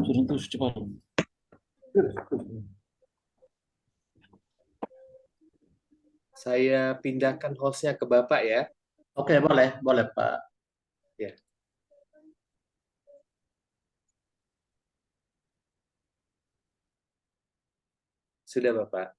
Sudah cepat. Saya pindahkan hostnya ke Bapak ya. Oke, boleh, boleh Pak. Ya. Sudah Bapak.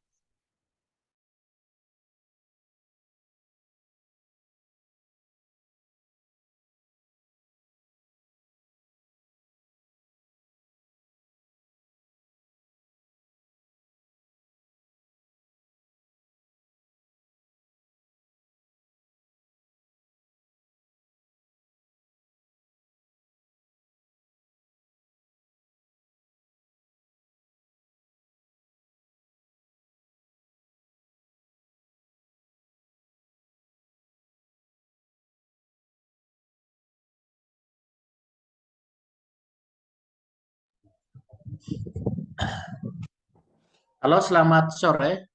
Halo, selamat sore.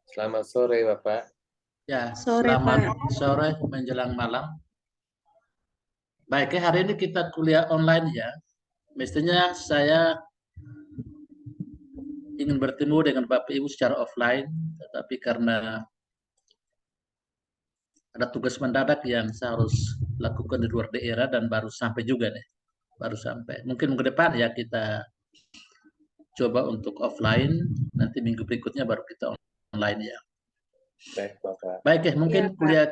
Selamat sore Bapak. Ya, Sore, selamat Pak. sore menjelang malam. Baik, hari ini kita kuliah online ya. Mestinya saya ingin bertemu dengan Bapak Ibu secara offline, tetapi karena ada tugas mendadak yang saya harus lakukan di luar daerah dan baru sampai juga nih. Baru sampai. Mungkin minggu depan ya kita coba untuk offline, nanti minggu berikutnya baru kita online ya. Baik Bapak. Baik ya, mungkin Iya, Pak. kuliah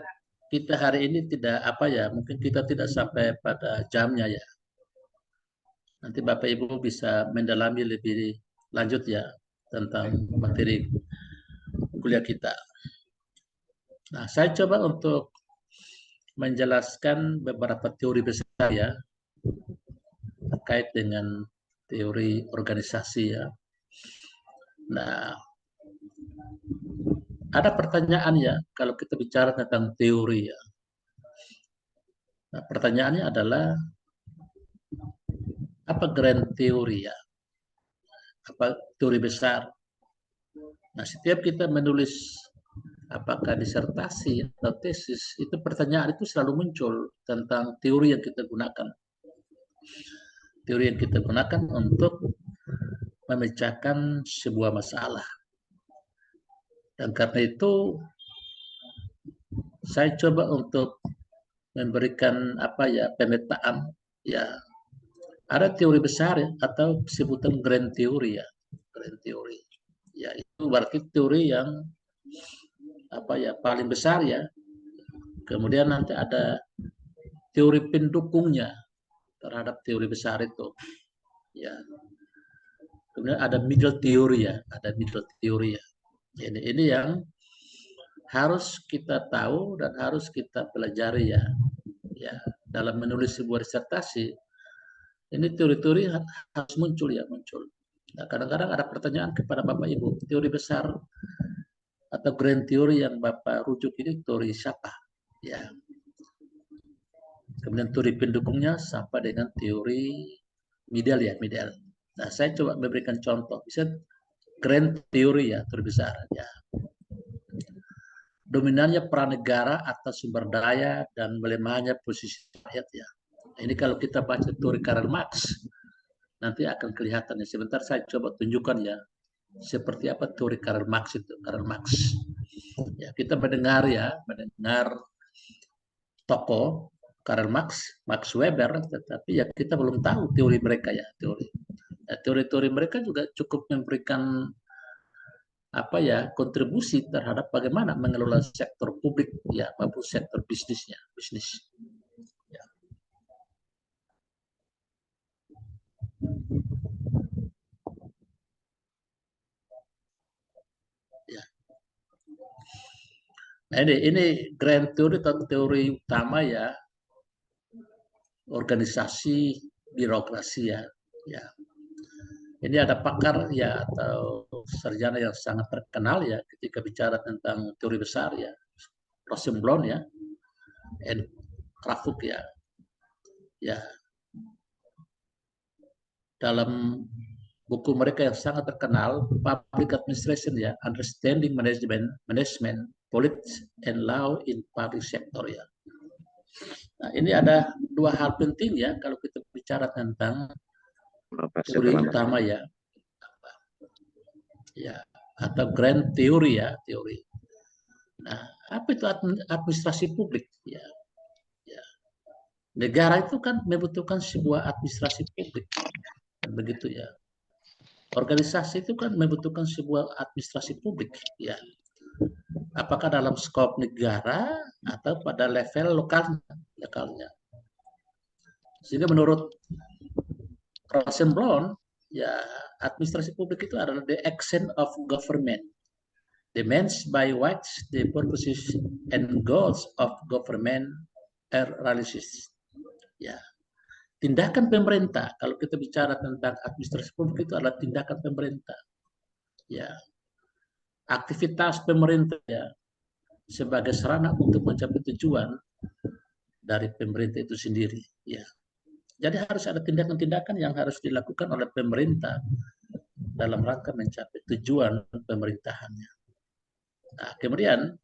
kita hari ini tidak apa ya, mungkin kita tidak sampai pada jamnya ya. Nanti Bapak Ibu bisa mendalami lebih lanjut ya tentang materi kuliah kita. Nah, saya coba untuk menjelaskan beberapa teori besar ya terkait dengan teori organisasi ya. Nah, ada pertanyaan ya kalau kita bicara tentang teori ya. Nah, pertanyaannya adalah apa grand teori ya? Apa teori besar? Nah, setiap kita menulis apakah disertasi atau tesis, itu pertanyaan itu selalu muncul tentang teori yang kita gunakan. Teori yang kita gunakan untuk memecahkan sebuah masalah. Dan karena itu saya coba untuk memberikan apa ya pemetaan ya. Ada teori besar ya atau sebutan grand teori ya. Grand teori. Ya itu berarti teori yang apa ya paling besar ya. Kemudian nanti ada teori pendukungnya terhadap teori besar itu. Ya. Kemudian ada middle theory ya, ada middle theory ya. Ini yang harus kita tahu dan harus kita pelajari ya. Ya, dalam menulis sebuah disertasi ini teori-teori harus muncul ya, muncul. Nah, kadang-kadang ada pertanyaan kepada Bapak Ibu, teori besar atau grand theory yang Bapak rujuk ini teori siapa? Ya. Kemudian teori pendukungnya sampai dengan teori middle ya, middle. Nah, saya coba memberikan contoh. Bisa grand teori ya, teori besar ya. Dominannya peran negara atas sumber daya dan melemahnya posisi rakyat ya. Ini kalau kita baca teori Karl Marx, nanti akan kelihatan ya. Sebentar saya coba tunjukkan ya, seperti apa teori Karl Marx itu, Karl Marx. Ya, kita mendengar ya, mendengar tokoh Karl Marx, Max Weber, tetapi ya kita belum tahu teori mereka ya, teori. Ya, teori-teori mereka juga cukup memberikan apa ya kontribusi terhadap bagaimana mengelola sektor publik ya maupun sektor bisnisnya bisnis ya. Ya. Nah ini grand teori atau teori utama ya organisasi birokrasi ya. Ya. Ini ada pakar ya atau sarjana yang sangat terkenal ya ketika bicara tentang teori besar ya, Rosenblum ya, and Krafuk ya. Ya. Dalam buku mereka yang sangat terkenal, Public Administration ya, Understanding Management, Politics and Law in Public Sector ya. Nah, ini ada dua hal penting ya kalau kita bicara tentang teori utama ya, atau grand teori ya, teori. Nah, apa itu administrasi publik? Ya, negara itu kan membutuhkan sebuah administrasi publik, dan begitu ya. Organisasi itu kan membutuhkan sebuah administrasi publik, ya. Apakah dalam skop negara atau pada level lokalnya. Sehingga menurut Rosenblum, ya, administrasi publik itu adalah the action of government, the means by which the purposes and goals of government are realized. Ya, tindakan pemerintah. Kalau kita bicara tentang administrasi publik itu adalah tindakan pemerintah. Ya, aktivitas pemerintah ya sebagai sarana untuk mencapai tujuan dari pemerintah itu sendiri. Ya, jadi harus ada tindakan-tindakan yang harus dilakukan oleh pemerintah dalam rangka mencapai tujuan pemerintahannya. Nah, kemudian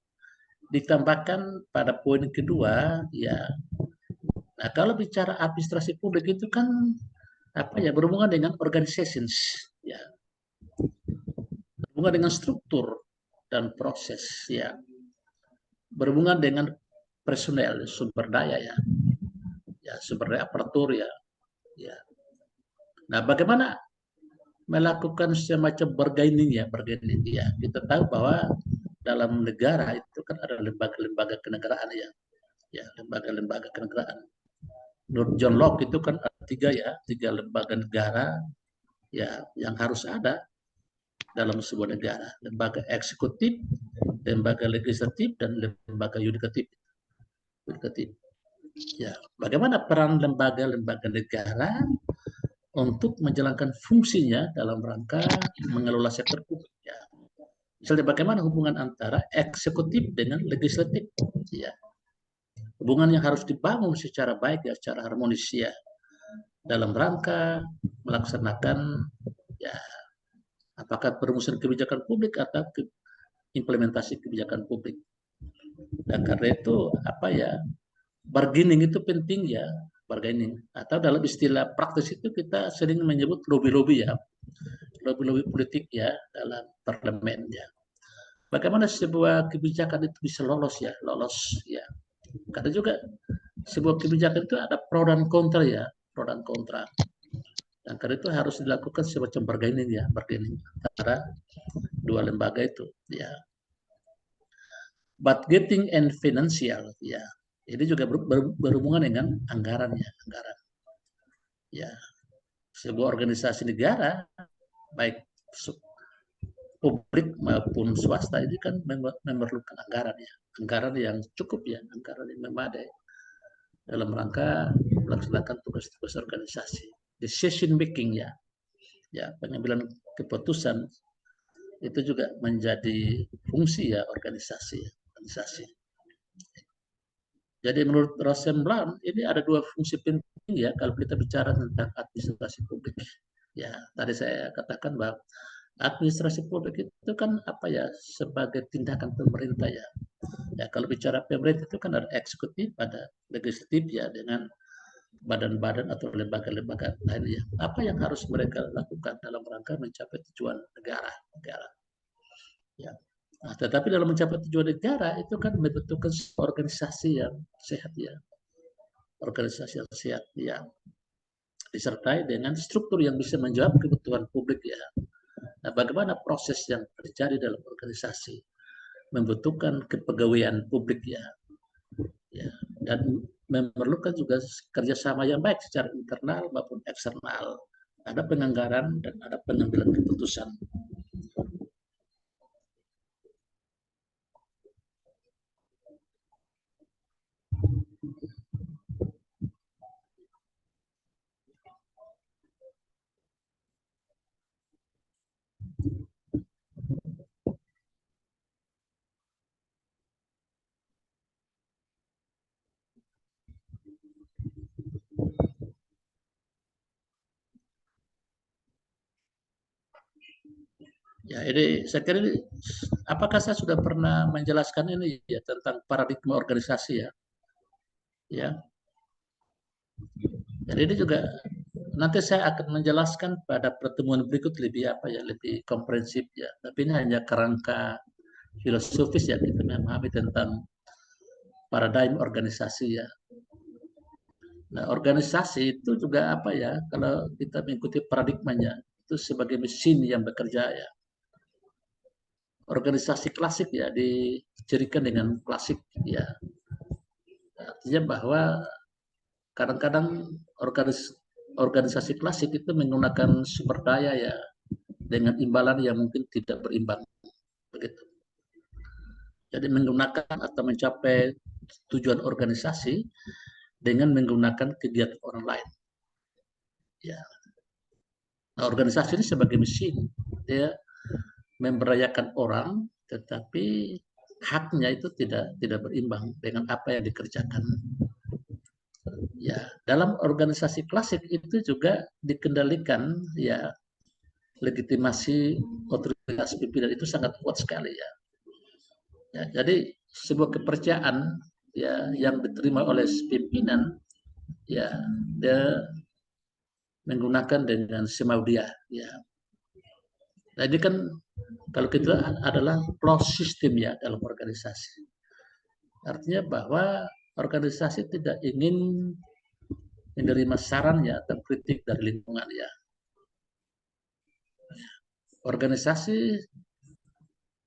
ditambahkan pada poin kedua, ya. Nah, kalau bicara administrasi publik itu kan apa ya, berhubungan dengan organizations, ya, berhubungan dengan struktur dan proses, ya, berhubungan dengan personel, sumber daya ya, sumber daya aparatur ya. Nah, bagaimana melakukan semacam bargaining ya. Kita tahu bahwa dalam negara itu kan ada lembaga-lembaga kenegaraan ya, lembaga-lembaga kenegaraan. Menurut John Locke itu kan ada tiga lembaga negara ya yang harus ada dalam sebuah negara: lembaga eksekutif, lembaga legislatif, dan lembaga yudikatif. Ya, bagaimana peran lembaga-lembaga negara untuk menjalankan fungsinya dalam rangka mengelola sektor publik. Ya. Misalnya bagaimana hubungan antara eksekutif dengan legislatif. Ya. Hubungan yang harus dibangun secara baik ya, secara harmonis ya, dalam rangka melaksanakan ya, apakah perumusan kebijakan publik atau implementasi kebijakan publik. Dan karena itu apa ya, bargaining itu penting ya, bargaining, atau dalam istilah praktis itu kita sering menyebut lobby-lobby ya, lobby-lobby politik ya dalam parlemen ya. Bagaimana sebuah kebijakan itu bisa lolos ya. Karena juga sebuah kebijakan itu ada pro dan kontra ya, pro dan kontra. Dan karena itu harus dilakukan semacam bargaining ya, bargaining antara dua lembaga itu ya. Budgeting and financial ya. Ini juga berhubungan dengan anggaran. Ya, sebuah organisasi negara baik publik maupun swasta ini kan memerlukan anggaran yang cukup ya, anggaran yang memadai dalam rangka melaksanakan tugas-tugas organisasi. Decision making ya, pengambilan keputusan itu juga menjadi fungsi ya organisasi. Jadi menurut Rosenblum ini ada dua fungsi penting ya kalau kita bicara tentang administrasi publik. Ya, tadi saya katakan bahwa administrasi publik itu kan apa ya, sebagai tindakan pemerintah ya. Ya, kalau bicara pemerintah itu kan ada eksekutif, ada legislatif ya, dengan badan-badan atau lembaga-lembaga lainnya. Apa yang harus mereka lakukan dalam rangka mencapai tujuan negara. Ya. Nah, tetapi dalam mencapai tujuan negara itu kan membutuhkan organisasi yang sehat ya, organisasi yang sehat yang disertai dengan struktur yang bisa menjawab kebutuhan publik ya. Nah, bagaimana proses yang terjadi dalam organisasi membutuhkan kepegawaian publik ya, dan memerlukan juga kerjasama yang baik secara internal maupun eksternal. Ada penganggaran dan ada pengambilan keputusan. Ya, ini saya kira ini, apakah saya sudah pernah menjelaskan ini ya tentang paradigma organisasi ya. Ya. Dan ini juga nanti saya akan menjelaskan pada pertemuan berikut lebih lebih komprehensif ya. Tapi ini hanya kerangka filosofis ya, kita memahami tentang paradigm organisasi ya. Nah, organisasi itu juga kalau kita mengikuti paradigmanya itu sebagai mesin yang bekerja ya. Organisasi klasik ya dicirikan dengan klasik ya. Artinya bahwa kadang-kadang organisasi klasik itu menggunakan sumber daya ya dengan imbalan yang mungkin tidak berimbang begitu. Jadi menggunakan atau mencapai tujuan organisasi dengan menggunakan kegiatan orang lain. Ya. Nah, organisasi ini sebagai mesin, dia memberdayakan orang, tetapi haknya itu tidak berimbang dengan apa yang dikerjakan. Ya, dalam organisasi klasik itu juga dikendalikan ya legitimasi otoritas pimpinan itu sangat kuat sekali ya. Ya, jadi sebuah kepercayaan ya yang diterima oleh pimpinan ya dia menggunakan dengan semau dia ya. Nah, ini kan kalau kita adalah closed system ya dalam organisasi. Artinya bahwa organisasi tidak ingin menerima saran ya atau kritik dari lingkungan ya. Organisasi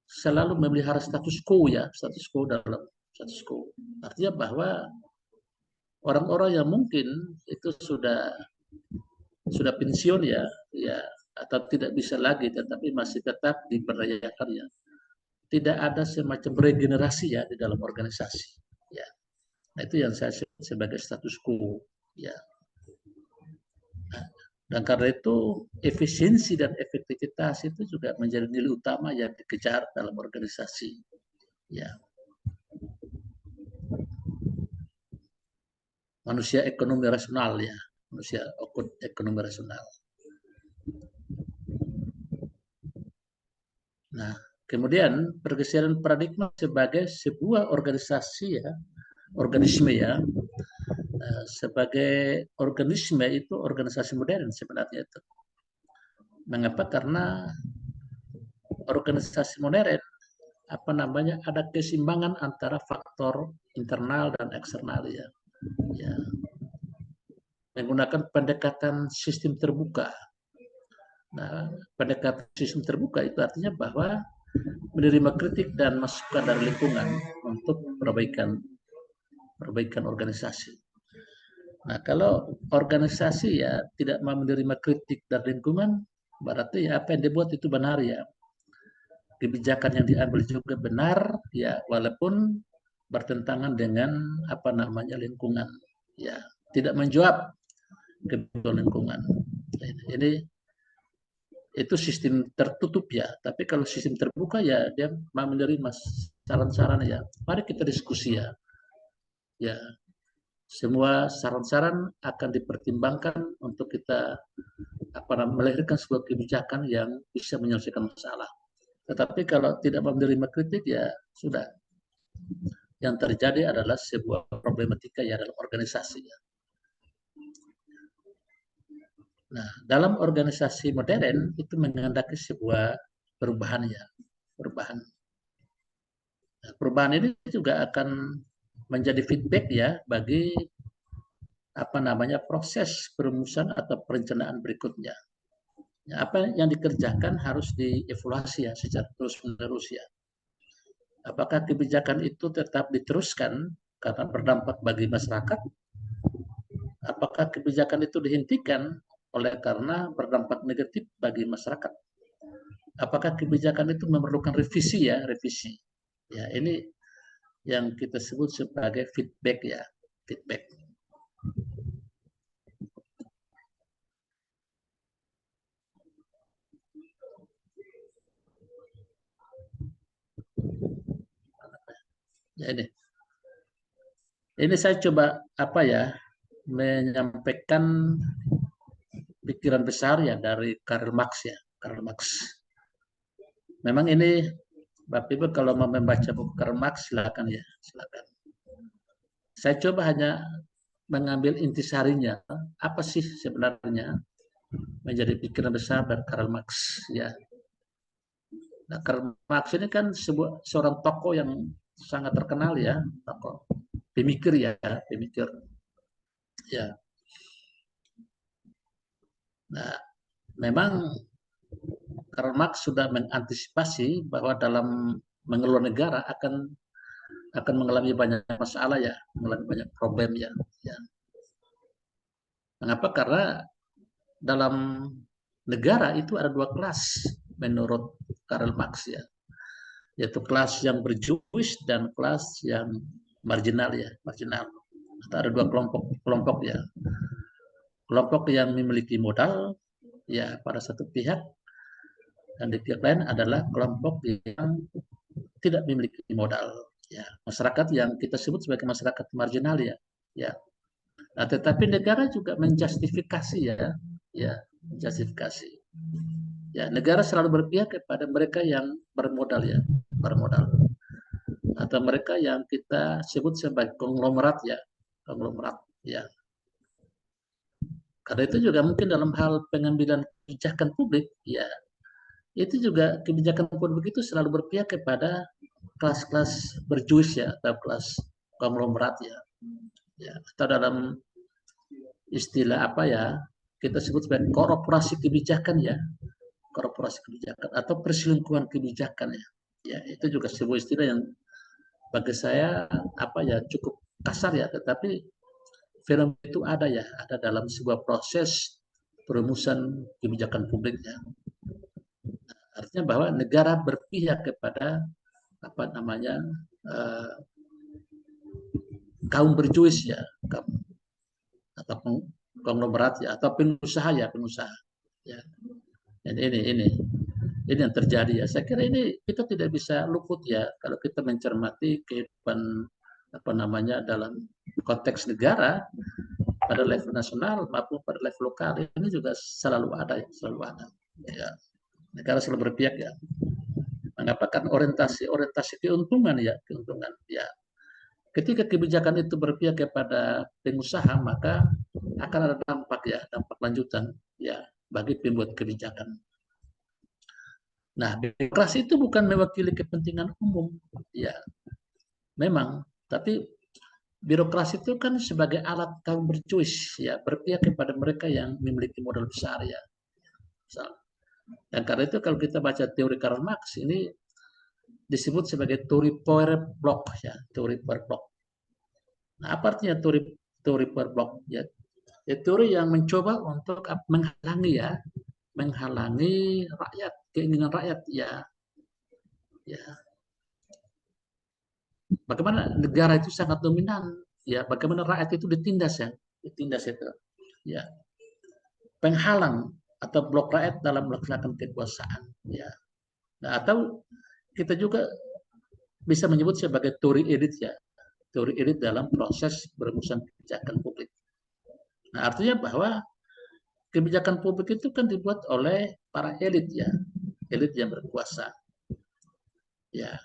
selalu memelihara status quo ya, status quo dalam status quo. Artinya bahwa orang-orang yang mungkin itu sudah pensiun ya, atau tidak bisa lagi, tetapi masih tetap diberdayakan ya. Tidak ada semacam regenerasi ya di dalam organisasi. Ya, nah, itu yang saya sebut sebagai status quo. Ya, dan karena itu efisiensi dan efektivitas itu juga menjadi nilai utama yang dikejar dalam organisasi. Ya. Manusia ekonomi rasional ya, manusia ekonomi rasional. Nah, kemudian pergeseran paradigma sebagai sebuah organisasi ya, organisme ya, sebagai organisme itu organisasi modern sebenarnya itu. Mengapa? Karena organisasi modern ada keseimbangan antara faktor internal dan eksternal ya. Ya. Menggunakan pendekatan sistem terbuka. Nah, pendekatan sistem terbuka itu artinya bahwa menerima kritik dan masukan dari lingkungan untuk perbaikan organisasi. Nah, kalau organisasi ya tidak mau menerima kritik dari lingkungan, berarti ya apa yang dibuat itu benar ya. Kebijakan yang diambil juga benar ya, walaupun bertentangan dengan lingkungan ya, tidak menjawab kebutuhan lingkungan. Ini itu sistem tertutup ya, tapi kalau sistem terbuka ya dia mau menerima saran-saran ya, mari kita diskusi ya. Ya, semua saran-saran akan dipertimbangkan untuk kita melahirkan sebuah kebijakan yang bisa menyelesaikan masalah. Tetapi kalau tidak menerima kritik ya sudah. Yang terjadi adalah sebuah problematika ya dalam organisasi ya. Nah, dalam organisasi modern itu menghendaki sebuah perubahan ya, perubahan. Nah, perubahan ini juga akan menjadi feedback ya bagi proses perumusan atau perencanaan berikutnya. Ya, apa yang dikerjakan harus dievaluasi ya secara terus-menerus ya. Apakah kebijakan itu tetap diteruskan karena berdampak bagi masyarakat? Apakah kebijakan itu dihentikan karena berdampak negatif bagi masyarakat? Apakah kebijakan itu memerlukan revisi ya, revisi. Ya, ini yang kita sebut sebagai feedback ya, feedback. Ya, ini saya coba menyampaikan pikiran besar ya dari Karl Marx ya, Karl Marx. Memang ini Bapak Ibu kalau mau membaca buku Karl Marx silakan ya, silakan. Saya coba hanya mengambil intisarinya, apa sih sebenarnya menjadi pikiran besar dari Karl Marx ya. Nah, Karl Marx ini kan seorang tokoh yang sangat terkenal ya, tokoh pemikir ya, pemikir ya. Nah, memang Karl Marx sudah mengantisipasi bahwa dalam mengelola negara akan mengalami banyak masalah ya, mengalami banyak problem ya. Ya. Mengapa? Karena dalam negara itu ada dua kelas menurut Karl Marx ya, yaitu kelas yang berjuis dan kelas yang marginal ya, marginal. Ada dua kelompok ya, kelompok yang memiliki modal ya pada satu pihak, dan di pihak lain adalah kelompok yang tidak memiliki modal ya, masyarakat yang kita sebut sebagai masyarakat marginal ya. Ya. Nah, tetapi negara juga menjustifikasi ya, menjustifikasi. Ya, negara selalu berpihak kepada mereka yang bermodal ya, bermodal. Atau mereka yang kita sebut sebagai konglomerat ya, konglomerat ya. Karena itu juga mungkin dalam hal pengambilan kebijakan publik ya, itu juga kebijakan publik itu selalu berpihak kepada kelas-kelas berjuis ya, atau kelas konglomerat ya. Ya, atau dalam istilah apa ya, kita sebut sebagai korporasi kebijakan ya, korporasi kebijakan atau perselingkuhan kebijakan ya. Ya, itu juga sebuah istilah yang bagi saya apa ya, cukup kasar ya, tetapi film itu ada ya, ada dalam sebuah proses perumusan kebijakan publiknya. Artinya bahwa negara berpihak kepada apa namanya kaum berjuis ya, kaum atau konglomerat ya, atau pengusaha ya, pengusaha ya. Dan ini yang terjadi ya. Saya kira ini kita tidak bisa luput ya kalau kita mencermati kehidupan apa namanya dalam konteks negara pada level nasional maupun pada level lokal, ini juga selalu ada ya, selalu ada. Ya. Negara selalu berpihak ya. Mengapakah orientasi keuntungan ya, keuntungan ya. Ketika kebijakan itu berpihak kepada pengusaha, maka akan ada dampak ya, dampak lanjutan ya bagi pembuat kebijakan. Nah, birokrasi itu bukan mewakili kepentingan umum, ya memang, tapi birokrasi itu kan sebagai alat kaum berjuis, ya berpihak kepada mereka yang memiliki modal besar ya. Dan karena itu kalau kita baca teori Karl Marx ini disebut sebagai teori power block ya, teori power block. Nah, apa artinya teori power block ya? Ya, teori yang mencoba untuk menghalangi ya, menghalangi rakyat, keinginan rakyat ya, ya. Bagaimana negara itu sangat dominan, ya. Bagaimana rakyat itu ditindas ya, ditindas itu, ya. Penghalang atau blok rakyat dalam melaksanakan kekuasaan, ya. Nah, atau kita juga bisa menyebut sebagai teori elit ya, teori elit dalam proses perumusan kebijakan publik. Nah, artinya bahwa kebijakan publik itu kan dibuat oleh para elit ya, elit yang berkuasa. Ya.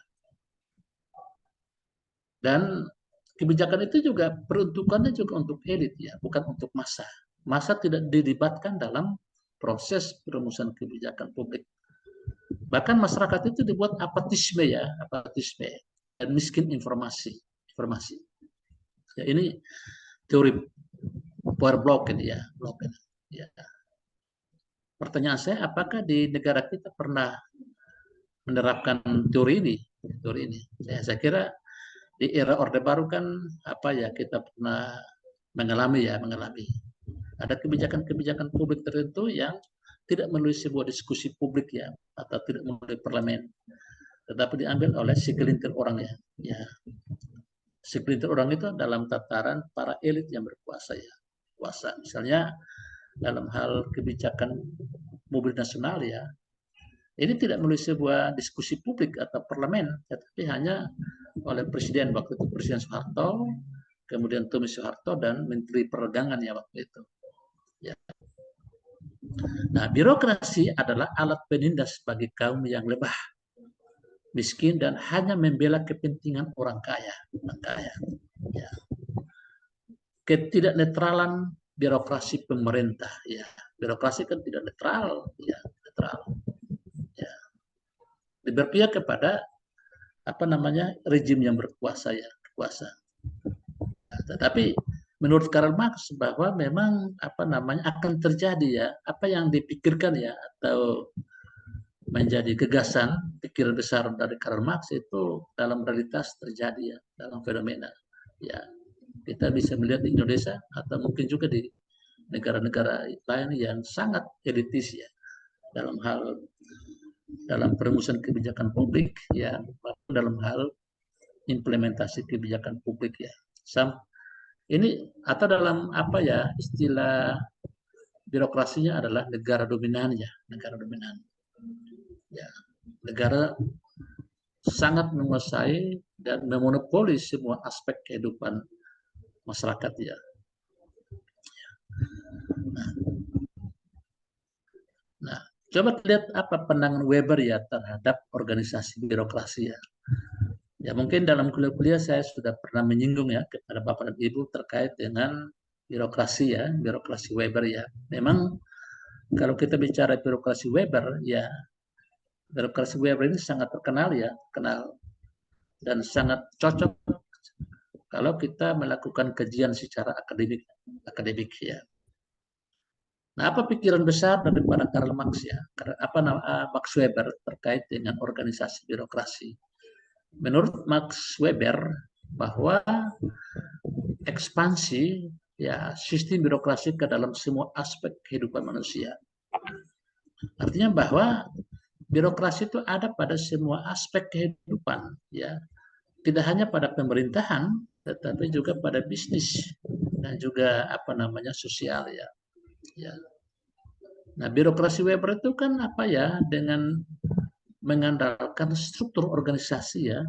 Dan kebijakan itu juga peruntukannya juga untuk elit ya, bukan untuk massa. Massa tidak dilibatkan dalam proses perumusan kebijakan publik. Bahkan masyarakat itu dibuat apatisme ya, apatisme dan miskin informasi. Ya, ini teori power block ini ya, block ini. Ya. Pertanyaan saya, apakah di negara kita pernah menerapkan teori ini? Teori ini. Saya kira di era Orde Baru kan apa ya, kita pernah mengalami ada kebijakan-kebijakan publik tertentu yang tidak melalui sebuah diskusi publik ya, atau tidak melalui parlemen, tetapi diambil oleh segelintir orang ya. Segelintir orang itu dalam tataran para elit yang berkuasa ya, kuasa. Misalnya dalam hal kebijakan mobil nasional ya, ini tidak melalui sebuah diskusi publik atau parlemen, tetapi hanya oleh presiden waktu itu, Presiden Soeharto, kemudian Tommy Soeharto dan Menteri Perdagangan ya waktu itu. Ya. Nah, birokrasi adalah alat penindas bagi kaum yang lemah, miskin dan hanya membela kepentingan orang kaya. Ya. ketidaknetralan birokrasi pemerintah. Ya, birokrasi kan tidak netral, ya, netral. Ya, berpihak kepada apa namanya rejim yang berkuasa, ya, berkuasa. Tetapi menurut Karl Marx bahwa memang apa namanya akan terjadi, ya, apa yang dipikirkan, ya, atau menjadi gagasan pikiran besar dari Karl Marx itu dalam realitas terjadi, ya, dalam fenomena. Ya, kita bisa melihat di Indonesia atau mungkin juga di negara-negara lain yang sangat elitis, ya, dalam perumusan kebijakan publik, ya, dalam hal implementasi kebijakan publik, ya. Ini atau dalam apa, ya, istilah birokrasinya adalah negara dominan, ya, negara dominan. Ya, negara sangat menguasai dan memonopoli semua aspek kehidupan masyarakat, ya. Nah, coba lihat apa pandangan Weber, ya, terhadap organisasi birokrasi, ya. Ya, mungkin dalam kuliah-kuliah saya sudah pernah menyinggung, ya, kepada Bapak dan Ibu terkait dengan birokrasi, ya, birokrasi Weber, ya. Memang kalau kita bicara birokrasi Weber, ya, birokrasi Weber ini sangat terkenal, ya, kenal dan sangat cocok kalau kita melakukan kajian secara akademik, ya. Nah, apa pikiran besar daripada Karl Marx, ya, Max Weber terkait dengan organisasi birokrasi? Menurut Max Weber bahwa ekspansi, ya, sistem birokrasi ke dalam semua aspek kehidupan manusia. Artinya bahwa birokrasi itu ada pada semua aspek kehidupan, ya, tidak hanya pada pemerintahan, tetapi juga pada bisnis dan juga apa namanya sosial, ya. Ya. Nah, birokrasi Weber itu kan apa, ya, dengan mengandalkan struktur organisasi, ya,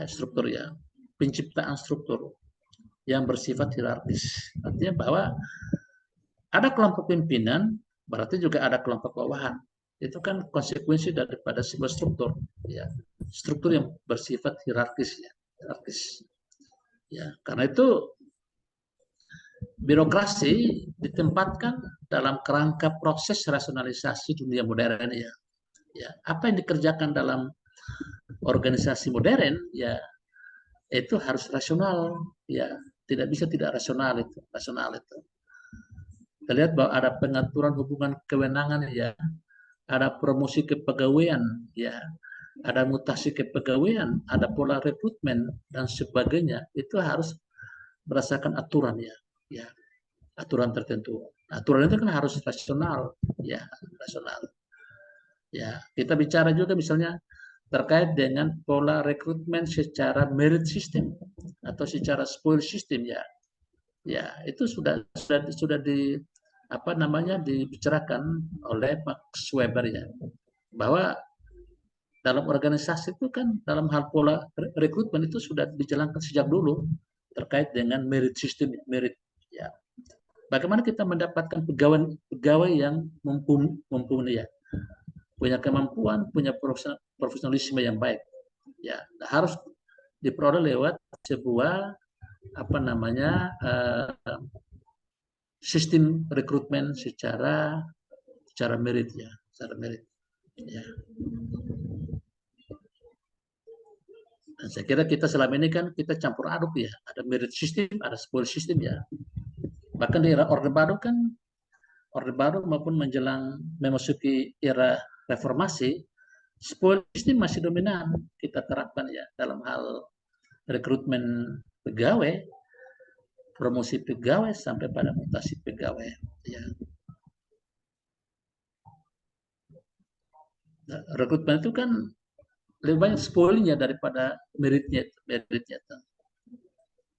struktur, ya, penciptaan struktur yang bersifat hierarkis. Artinya bahwa ada kelompok pimpinan, berarti juga ada kelompok bawahan. Itu kan konsekuensi daripada sebuah struktur, ya, struktur yang bersifat hierarkis, ya, hierarkis. Ya, karena itu birokrasi ditempatkan dalam kerangka proses rasionalisasi dunia modern, ya. Ya, apa yang dikerjakan dalam organisasi modern, ya, itu harus rasional, ya, tidak bisa tidak rasional itu, Kita lihat bahwa ada pengaturan hubungan kewenangan, ya, ada promosi kepegawaian, ya, ada mutasi kepegawaian, ada pola rekrutmen dan sebagainya. Itu harus berdasarkan aturan, ya, ya, aturan tertentu. Aturan itu kan harus rasional, ya, rasional. Ya, kita bicara juga misalnya terkait dengan pola rekrutmen secara merit system atau secara spoil system, ya. Ya, itu sudah di apa namanya dibicarakan oleh Max Weber, ya, bahwa dalam organisasi itu kan dalam hal pola rekrutmen itu sudah dijalankan sejak dulu terkait dengan merit system, merit, ya. Bagaimana kita mendapatkan pegawai yang mumpuni, ya, punya kemampuan, punya profesionalisme yang baik, ya, harus diperoleh lewat sebuah apa namanya sistem rekrutmen secara merit, ya, secara merit, ya. Dan saya kira kita selama ini kan kita campur aduk, ya, ada merit system, ada spoil system, ya. Bahkan di era Orde Baru kan, Orde Baru maupun menjelang memasuki era reformasi, spoil system masih dominan kita terapkan, ya, dalam hal rekrutmen pegawai, promosi pegawai sampai pada mutasi pegawai, ya. Nah, rekrutmen itu kan lebih banyak spoilnya daripada meritnya.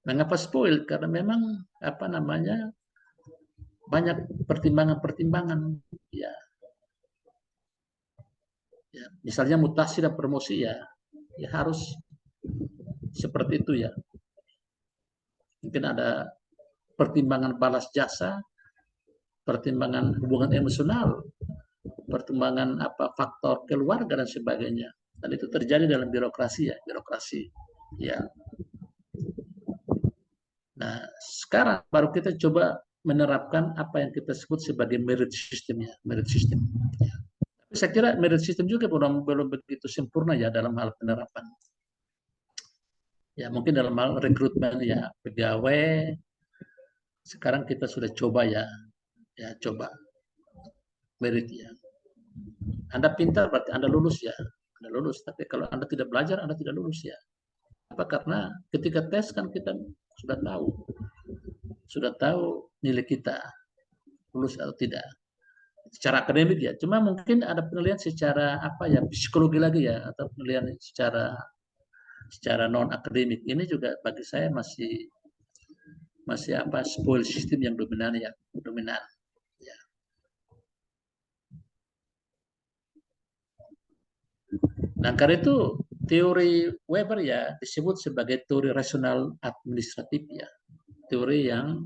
Mengapa spoil? Karena memang apa namanya banyak pertimbangan-pertimbangan, ya. Ya, misalnya mutasi dan promosi, ya, ya harus seperti itu, ya. Mungkin ada pertimbangan balas jasa, pertimbangan hubungan emosional, pertimbangan apa faktor keluarga dan sebagainya. Dan itu terjadi dalam birokrasi, ya, birokrasi, ya. Nah, sekarang baru kita coba menerapkan apa yang kita sebut sebagai merit system ya, merit system. Ya. Tapi saya kira merit system juga belum begitu sempurna ya dalam hal penerapan. Ya mungkin dalam hal rekrutmen ya pegawai sekarang kita sudah coba ya, ya coba merit ya. Anda pintar berarti Anda lulus ya, Anda lulus. Tapi kalau Anda tidak belajar Anda tidak lulus ya. Apa? Karena ketika tes kan kita sudah tahu, sudah tahu nilai kita lulus atau tidak. Secara akademik ya, cuma mungkin ada penilaian secara apa ya psikologi lagi ya, atau penilaian secara non akademik. Ini juga bagi saya masih masih apa spoil sistem yang dominan ya, dominan. Ya. Nah karena itu teori Weber ya disebut sebagai teori rasional administratif ya, teori yang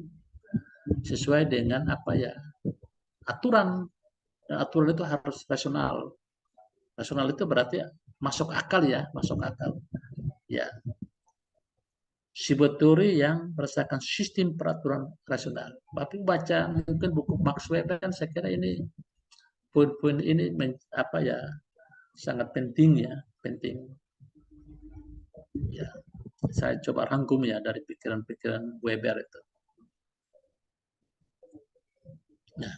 sesuai dengan apa ya aturan. Dan aturan itu harus rasional. Rasional itu berarti masuk akal ya, masuk akal. Ya, sebuah teori yang berdasarkan sistem peraturan rasional. Tapi baca mungkin buku Max Weber kan saya kira ini poin-poin ini apa ya sangat penting ya, penting. Ya, saya coba rangkum ya dari pikiran-pikiran Weber itu. Nah,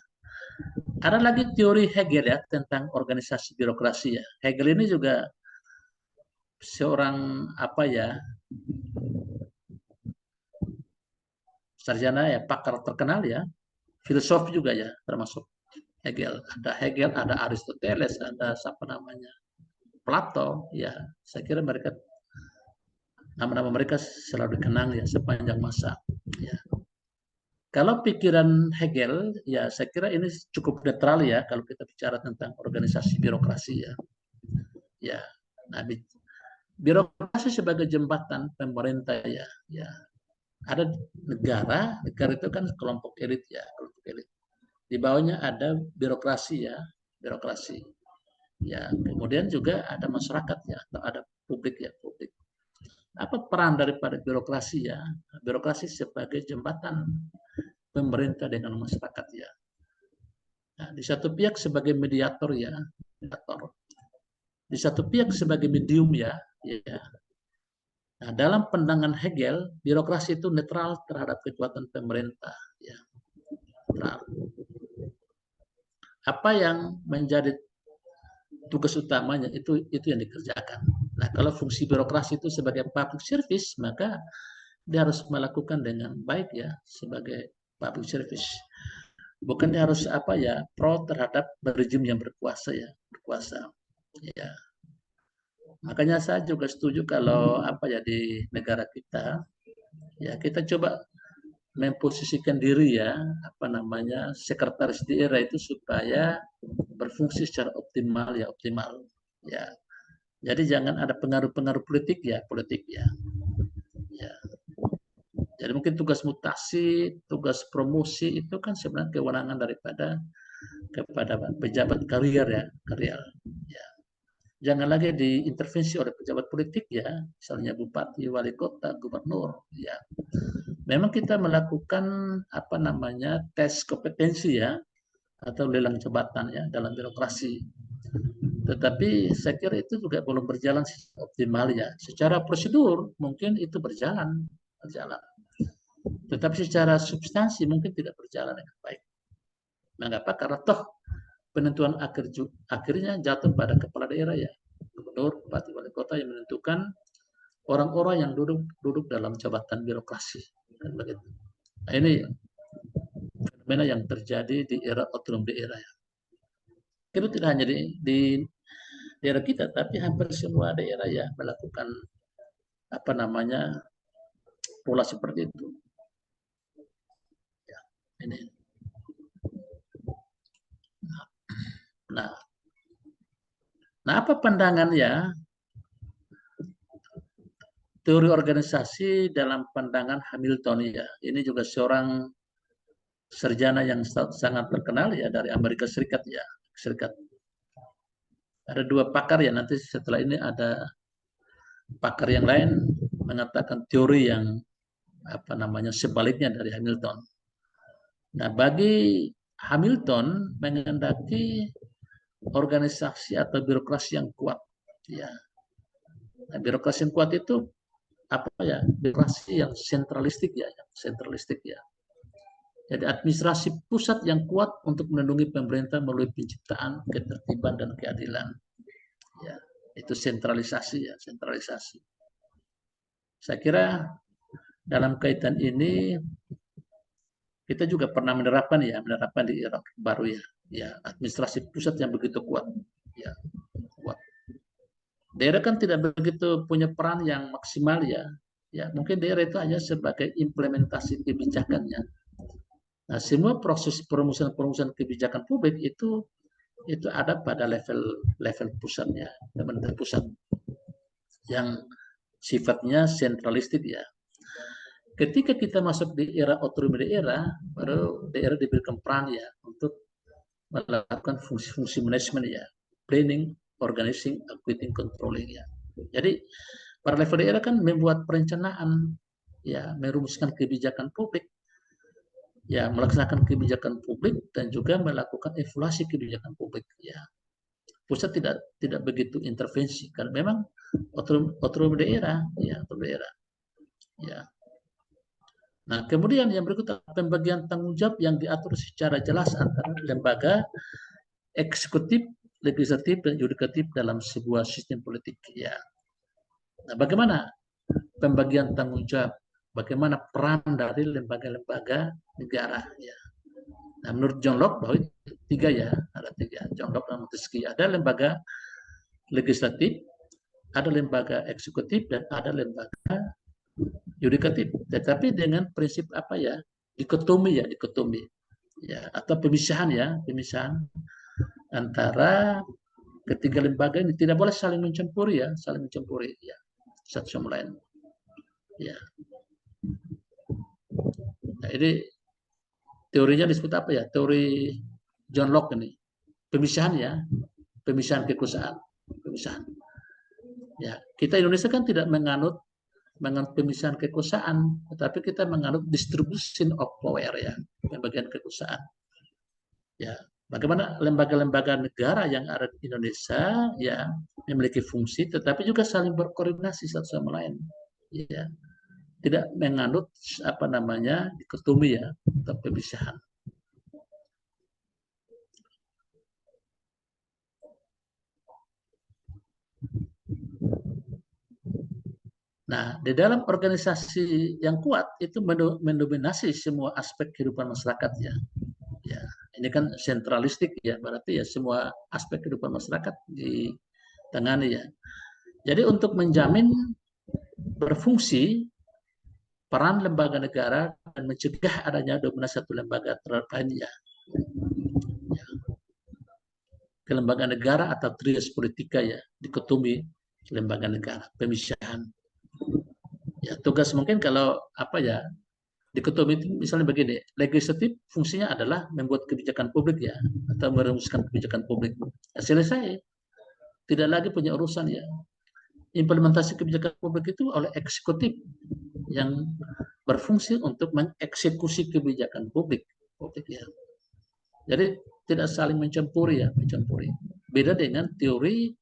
ada lagi teori Hegel ya tentang organisasi birokrasi ya. Hegel ini juga seorang apa ya sarjana ya pakar terkenal ya, filosof juga ya termasuk Hegel. Ada Hegel, ada Aristoteles, ada siapa namanya Plato ya. Saya kira mereka nama-nama mereka selalu dikenang ya sepanjang masa. Ya. Kalau pikiran Hegel, ya saya kira ini cukup netral ya kalau kita bicara tentang organisasi birokrasi ya. Ya, nah birokrasi sebagai jembatan pemerintah ya. Ya, ada negara, negara itu kan kelompok elit ya, kelompok elit. Di bawahnya ada birokrasi ya, birokrasi. Ya, kemudian juga ada masyarakat ya, atau ada publik ya, publik. Apa peran daripada birokrasi ya? Birokrasi sebagai jembatan pemerintah dengan masyarakat ya. Nah, di satu pihak sebagai mediator ya, mediator. Di satu pihak sebagai medium ya, ya. Nah, dalam pandangan Hegel, birokrasi itu netral terhadap kekuatan pemerintah ya. Netral. Apa yang menjadi tugas utamanya itu yang dikerjakan. Nah, kalau fungsi birokrasi itu sebagai public service, maka dia harus melakukan dengan baik ya sebagai public service. Bukan dia harus apa ya pro terhadap rejim yang berkuasa ya, berkuasa. Ya. Makanya saya juga setuju kalau apa ya di negara kita ya kita coba memposisikan diri ya apa namanya sekretaris daerah itu supaya berfungsi secara optimal ya optimal ya. Jadi jangan ada pengaruh-pengaruh politik ya. Ya. Jadi mungkin tugas mutasi, tugas promosi itu kan sebenarnya kewenangan daripada kepada pejabat karier ya, karier. Ya. Jangan lagi diintervensi oleh pejabat politik ya, misalnya bupati, wali kota, gubernur. Ya, memang kita melakukan apa namanya tes kompetensi ya, atau lelang jabatan ya dalam birokrasi. Tetapi saya kira itu juga belum berjalan optimal ya. Secara prosedur mungkin itu berjalan, berjalan. Tetapi secara substansi mungkin tidak berjalan dengan baik. Mengapa? Karena toh penentuan akhirnya jatuh pada kepala daerah ya, gubernur, bupati, wali kota yang menentukan orang-orang yang duduk dalam jabatan birokrasi. Dan begitu. Nah, ini fenomena yang terjadi di era otonom daerah ya. Itu tidak hanya di daerah kita, tapi hampir semua daerah ya melakukan apa namanya pola seperti itu. Ya, ini. Nah, nah apa pandangan ya teori organisasi dalam pandangan Hamilton ya? Ini juga seorang sarjana yang sangat terkenal ya dari Amerika Serikat ya, Serikat. Ada dua pakar ya nanti setelah ini ada pakar yang lain mengatakan teori yang apa namanya sebaliknya dari Hamilton. Nah, bagi Hamilton menghendaki organisasi atau birokrasi yang kuat, ya. Nah, birokrasi yang kuat itu apa ya? Birokrasi yang sentralistik ya, sentralistik ya. Jadi administrasi pusat yang kuat untuk melindungi pemerintah melalui penciptaan ketertiban dan keadilan. Ya, itu sentralisasi ya, sentralisasi. Saya kira dalam kaitan ini kita juga pernah menerapkan di era baru ya administrasi pusat yang begitu kuat, ya kuat. Daerah kan tidak begitu punya peran yang maksimal ya mungkin daerah itu hanya sebagai implementasi kebijakannya. Nah, semua proses perumusan kebijakan publik itu ada pada level pusatnya, pemerintah pusat yang sifatnya sentralistik ya. Ketika kita masuk di era otonomi daerah, baru daerah diberikan peran ya untuk melakukan fungsi-fungsi manajemen ya, planning, organizing, executing, controlling ya. Jadi para level daerah kan membuat perencanaan ya, merumuskan kebijakan publik ya, melaksanakan kebijakan publik dan juga melakukan evaluasi kebijakan publik ya. Pusat tidak begitu intervensi karena memang otonomi daerah ya, otonomi daerah ya. Nah, kemudian yang berikutnya pembagian tanggung jawab yang diatur secara jelas antara lembaga eksekutif, legislatif, dan yudikatif dalam sebuah sistem politik. Ya. Nah, bagaimana pembagian tanggung jawab? Bagaimana peran dari lembaga-lembaga negara? Ya. Nah, menurut John Locke bahwa tiga ya, ada tiga. John Locke dan Montesquieu, ada lembaga legislatif, ada lembaga eksekutif, dan ada lembaga yudikatif, tetapi dengan prinsip apa ya, dikotomi ya, atau pemisahan antara ketiga lembaga ini tidak boleh saling mencampuri ya, satu sama lain ya. Nah, ini teorinya disebut apa ya, teori John Locke ini, pemisahan kekuasaan, ya. Kita Indonesia kan tidak menganut pemisahan kekuasaan, tetapi kita menganut distribution of power ya, pembagian kekuasaan. Ya, bagaimana lembaga-lembaga negara yang ada di Indonesia ya memiliki fungsi, tetapi juga saling berkoordinasi satu sama lain. Ya, tidak menganut apa namanya dikotomi ya, atau pemisahan. Nah, di dalam organisasi yang kuat itu mendominasi semua aspek kehidupan masyarakat ya. Ya, ini kan sentralistik ya, berarti ya semua aspek kehidupan masyarakat ditangani ya. Jadi untuk menjamin berfungsi peran lembaga negara dan mencegah adanya dominasi satu lembaga terhadap lainnya. Ya. Kelembagaan negara atau trias politika ya, dikotomi lembaga negara, pemisahan. Ya, tugas mungkin kalau apa ya, dikotomi itu misalnya begini, legislatif fungsinya adalah membuat kebijakan publik ya, atau merumuskan kebijakan publik. Ya, selesai, tidak lagi punya urusan ya. Implementasi kebijakan publik itu oleh eksekutif yang berfungsi untuk mengeksekusi kebijakan publik ya. Jadi tidak saling mencampuri ya, Beda dengan teori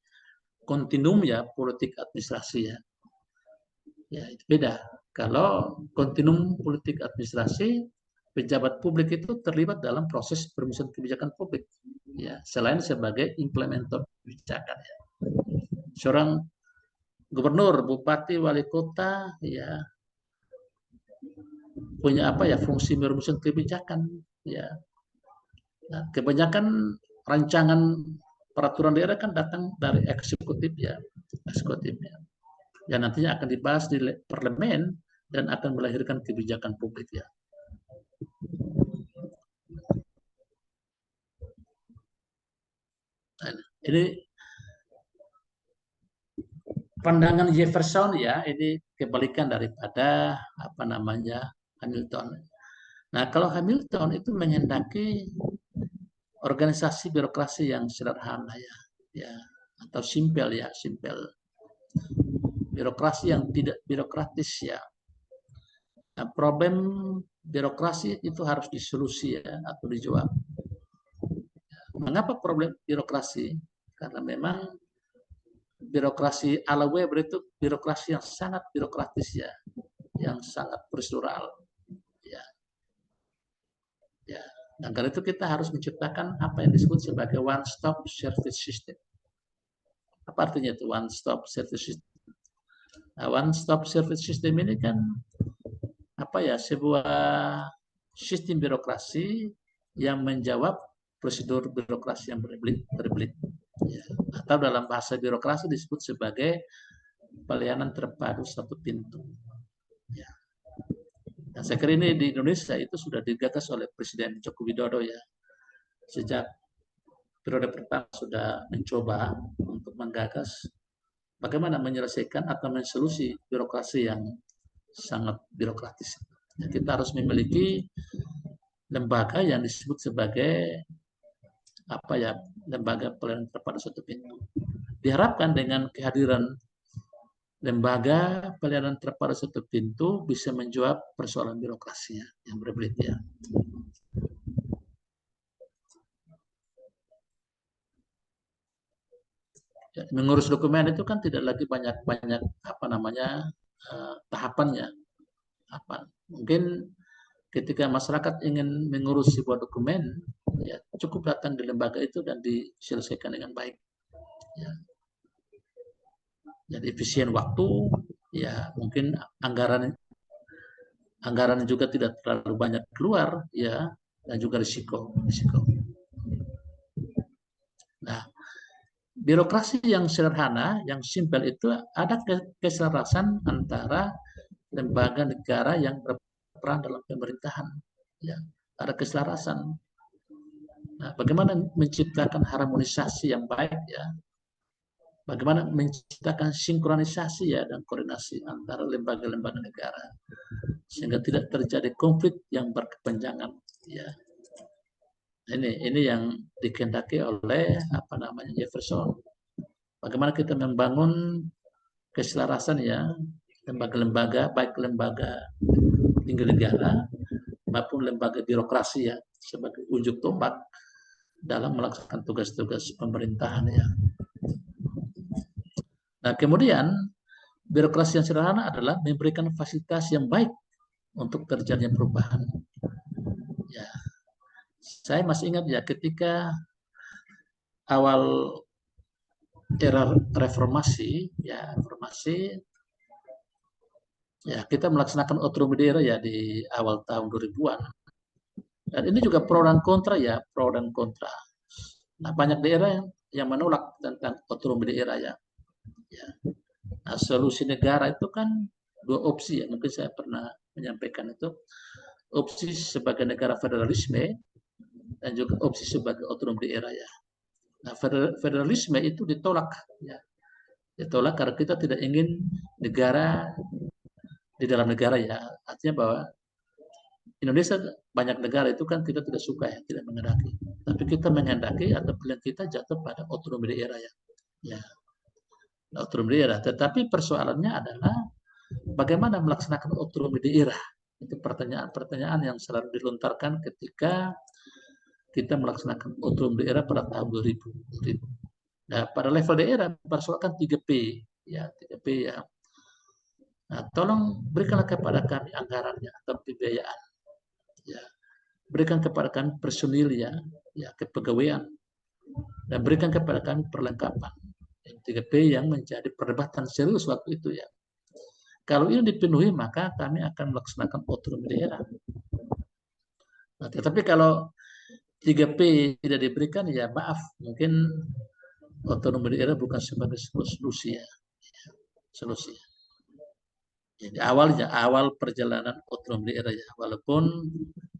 kontinum ya, politik administrasi ya. Ya, itu beda. Kalau kontinum politik administrasi, pejabat publik itu terlibat dalam proses perumusan kebijakan publik. Ya, selain sebagai implementer kebijakan ya. Seorang gubernur, bupati, wali kota ya punya apa ya, fungsi merumuskan kebijakan ya. Nah, kebanyakan rancangan peraturan daerah kan datang dari eksekutif ya, yang nantinya akan dibahas di parlemen dan akan melahirkan kebijakan publik ya. Nah, ini pandangan Jefferson ya, ini kebalikan daripada apa namanya Hamilton. Nah, kalau Hamilton itu menghendaki organisasi birokrasi yang sederhana ya, atau simpel ya, birokrasi yang tidak birokratis ya. Nah, problem birokrasi itu harus disolusi ya, atau dijawab. Mengapa problem birokrasi? Karena memang birokrasi ala Weber itu birokrasi yang sangat birokratis ya, yang sangat prosedural. Ya, ya. Dan karena itu kita harus menciptakan apa yang disebut sebagai one stop service system. Apa artinya itu one stop service system? Nah, one stop service system ini kan apa ya, sebuah sistem birokrasi yang menjawab prosedur birokrasi yang berbelit. Ya. Atau dalam bahasa birokrasi disebut sebagai pelayanan terpadu satu pintu. Ya. Nah, saya kira ini di Indonesia itu sudah digagas oleh Presiden Joko Widodo ya. Sejak periode pertama sudah mencoba untuk menggagas bagaimana menyelesaikan atau mensolusi birokrasi yang sangat birokratis. Ya, kita harus memiliki lembaga yang disebut sebagai apa ya, lembaga pelayanan terpadu satu pintu. Diharapkan dengan kehadiran lembaga pelayanan terpadu satu pintu bisa menjawab persoalan birokrasinya yang berbelit ya. Ya, mengurus dokumen itu kan tidak lagi banyak apa namanya tahapannya. Apa mungkin ketika masyarakat ingin mengurus sebuah dokumen, ya cukup datang di lembaga itu dan diselesaikan dengan baik. Ya. Jadi efisien waktu, ya mungkin anggaran juga tidak terlalu banyak keluar, ya, dan juga risiko. Nah, birokrasi yang sederhana, yang simpel itu ada keselarasan antara lembaga negara yang berperan dalam pemerintahan. Ya, ada keselarasan. Nah, bagaimana menciptakan harmonisasi yang baik ya? Bagaimana menciptakan sinkronisasi ya dan koordinasi antara lembaga-lembaga negara sehingga tidak terjadi konflik yang berkepanjangan ya. Ini yang dikehendaki oleh apa namanya Jefferson. Bagaimana kita membangun keselarasan ya lembaga-lembaga, baik lembaga tinggi negara maupun lembaga birokrasi ya sebagai ujung tombak dalam melaksanakan tugas-tugas pemerintahan ya. Nah, kemudian birokrasi yang sederhana adalah memberikan fasilitas yang baik untuk terjadinya perubahan. Ya, saya masih ingat ya ketika awal era reformasi, ya kita melaksanakan otonomi daerah ya di awal tahun 2000-an. Dan ini juga pro dan kontra ya, pro dan kontra. Nah, banyak daerah yang menolak tentang otonomi daerah ya. Ya. Nah, solusi negara itu kan dua opsi ya, mungkin saya pernah menyampaikan itu. Opsi sebagai negara federalisme dan juga opsi sebagai otonomi daerah ya. Nah, federalisme itu ditolak ya. Ditolak karena kita tidak ingin negara di dalam negara ya. Artinya bahwa Indonesia banyak negara itu kan kita tidak suka ya, tidak menghendaki. Tapi kita menghendaki atau pilihan kita jatuh pada otonomi daerah ya. Ya, otonomi daerah. Tetapi persoalannya adalah bagaimana melaksanakan otonomi daerah. Itu pertanyaan-pertanyaan yang selalu dilontarkan ketika kita melaksanakan otonomi daerah pada tahun 2000. Nah, pada level daerah persoalkan 3P ya, 3P ya. Nah, tolong berikanlah kepada kami anggarannya atau pembiayaan. Ya. Berikan kepada kami personil ya, kepegawaian. Dan berikan kepada kami perlengkapan. 3P yang menjadi perdebatan serius waktu itu ya. Kalau ini dipenuhi maka kami akan melaksanakan otonomi daerah. Nah, tetapi kalau 3P tidak diberikan ya maaf, mungkin otonomi daerah bukan sebagai solusi ya. Solusi. Jadi awal perjalanan otonomi daerah ya, walaupun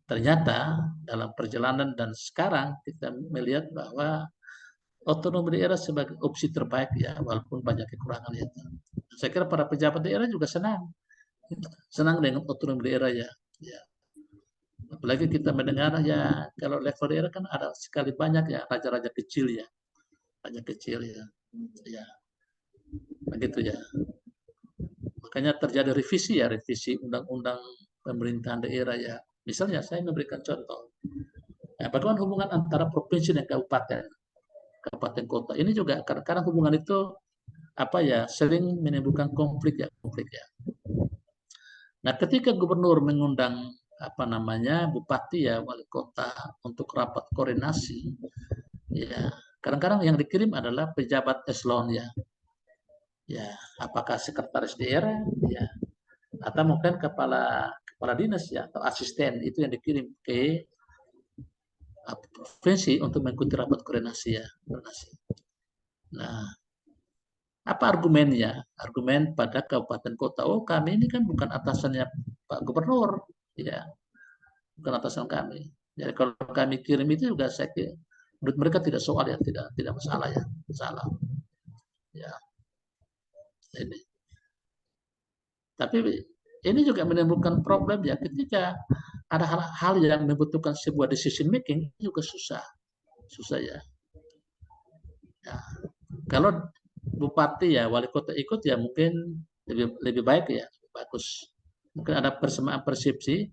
ternyata dalam perjalanan dan sekarang kita melihat bahwa otonomi daerah sebagai opsi terbaik ya, walaupun banyak kekurangan ya. Saya kira para pejabat daerah juga senang dengan otonomi daerah ya. Ya. Apalagi kita mendengar ya kalau level daerah kan ada sekali banyak ya raja-raja kecil ya, raja kecil ya, ya begitu ya. Makanya terjadi revisi undang-undang pemerintahan daerah ya. Misalnya saya memberikan contoh, ya, bagaimana hubungan antara provinsi dan kabupaten kota. Ini juga kadang-kadang hubungan itu apa ya, sering menimbulkan konflik ya. Nah, ketika gubernur mengundang apa namanya bupati ya, wali kota untuk rapat koordinasi, ya kadang-kadang yang dikirim adalah pejabat eselon ya apakah sekretaris daerah, ya atau mungkin kepala kepala dinas ya atau asisten, itu yang dikirim ke provinsi untuk mengikuti rapat koordinasi ya. Nah, apa argumennya? Argumen pada kabupaten kota, oh kami ini kan bukan atasannya Pak Gubernur, ya bukan atasan kami. Jadi kalau kami kirim itu juga saya kira menurut mereka tidak soal ya, tidak masalah ya, salah. Ya, ini. Tapi ini juga menimbulkan problem ya ketika ada hal-hal yang membutuhkan sebuah decision making juga susah ya. Ya. Kalau bupati ya wali kota ikut ya mungkin lebih baik ya, bagus. Mungkin ada persamaan persepsi